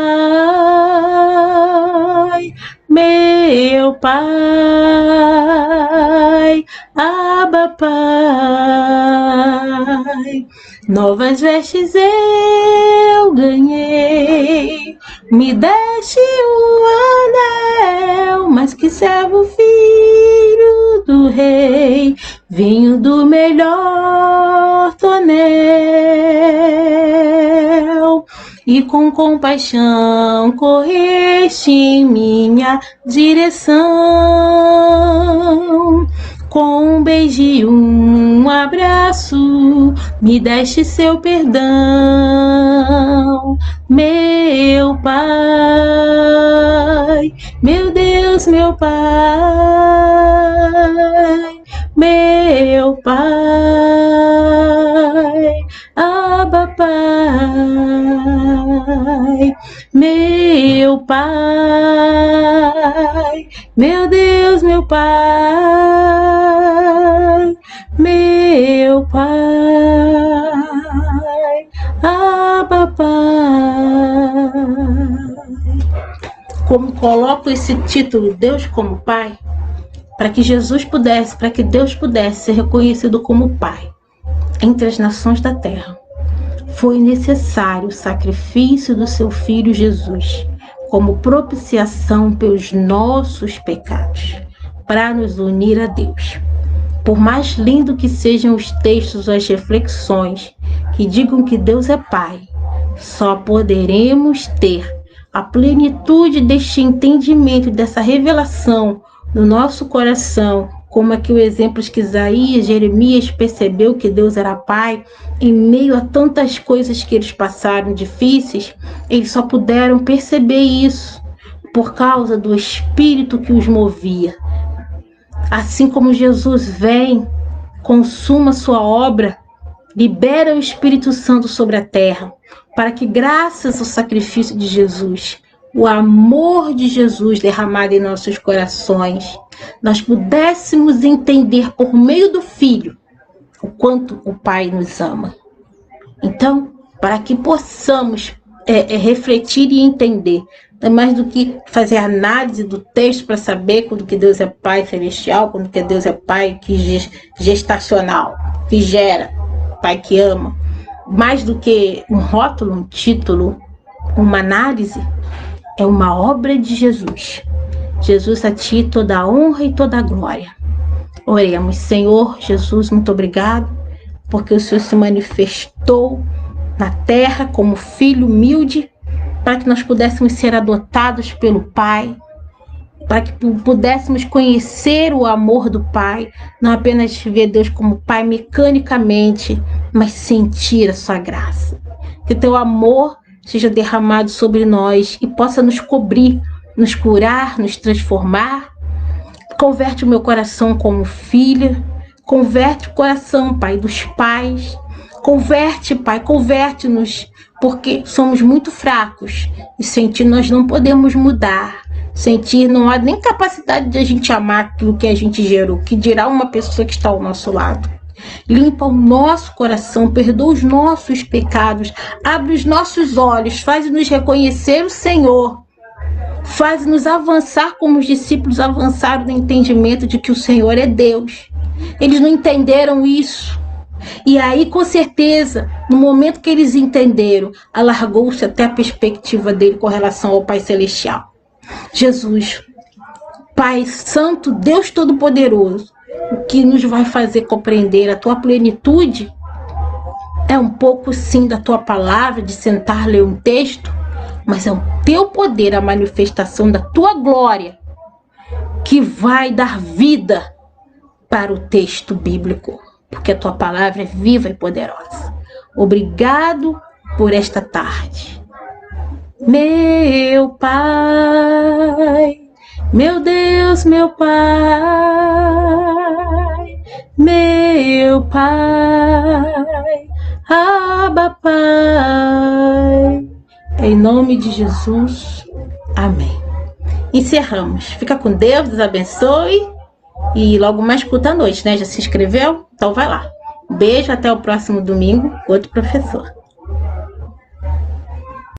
meu Pai, Abba Pai. Novas vestes eu ganhei, me deste um anel, mas que servo filho do rei, vinho do melhor tonel. E com compaixão correste em minha direção. Com um beijo e um abraço, me deste seu perdão, meu Pai, meu Deus, meu Pai, meu Pai, Abba Pai, meu Pai, meu Deus, meu Pai, meu Pai, Abba Pai. Como coloco esse título, Deus como Pai, para que Deus pudesse ser reconhecido como Pai entre as nações da terra. Foi necessário o sacrifício do seu Filho Jesus, como propiciação pelos nossos pecados, para nos unir a Deus. Por mais lindo que sejam os textos ou as reflexões que digam que Deus é Pai, só poderemos ter a plenitude deste entendimento, dessa revelação no nosso coração, como aqui o exemplo que Isaías, Jeremias percebeu que Deus era Pai, em meio a tantas coisas que eles passaram difíceis, eles só puderam perceber isso por causa do Espírito que os movia. Assim como Jesus vem, consuma sua obra, libera o Espírito Santo sobre a terra, para que graças ao sacrifício de Jesus, o amor de Jesus derramado em nossos corações, nós pudéssemos entender por meio do Filho o quanto o Pai nos ama. Então, para que possamos refletir e entender, não é mais do que fazer análise do texto para saber quando que Deus é Pai celestial, quando que Deus é Pai gestacional, que gera, Pai que ama. Mais do que um rótulo, um título, uma análise, é uma obra de Jesus. Jesus, a ti toda a honra e toda a glória. Oremos. Senhor Jesus, muito obrigado, porque o Senhor se manifestou na terra como filho humilde, para que nós pudéssemos ser adotados pelo Pai, para que pudéssemos conhecer o amor do Pai, não apenas ver Deus como Pai mecanicamente, mas sentir a sua graça. Que teu amor seja derramado sobre nós e possa nos cobrir, nos curar, nos transformar. Converte o meu coração como filha, converte o coração, Pai, dos pais. Converte, Pai, converte-nos, porque somos muito fracos e sem ti nós não podemos mudar. sentir, não há nem capacidade de a gente amar aquilo que a gente gerou, que dirá uma pessoa que está ao nosso lado. Limpa o nosso coração, perdoa os nossos pecados, abre os nossos olhos, faz-nos reconhecer o Senhor, faz-nos avançar como os discípulos avançaram no entendimento de que o Senhor é Deus. Eles não entenderam isso. E aí, com certeza, no momento que eles entenderam, alargou-se até a perspectiva dele com relação ao Pai Celestial. Jesus, Pai Santo, Deus Todo-Poderoso, o que nos vai fazer compreender a tua plenitude é um pouco sim da tua palavra, de sentar, ler um texto, mas é o teu poder, a manifestação da tua glória, que vai dar vida para o texto bíblico, porque a tua palavra é viva e poderosa. Obrigado por esta tarde. Meu Pai, meu Deus, meu Pai, meu Pai, Abba Pai, em nome de Jesus, amém. Encerramos. Fica com Deus, Deus abençoe. E logo mais escuta à noite, né? Já se inscreveu? Então vai lá. Beijo, até o próximo domingo. Outro professor.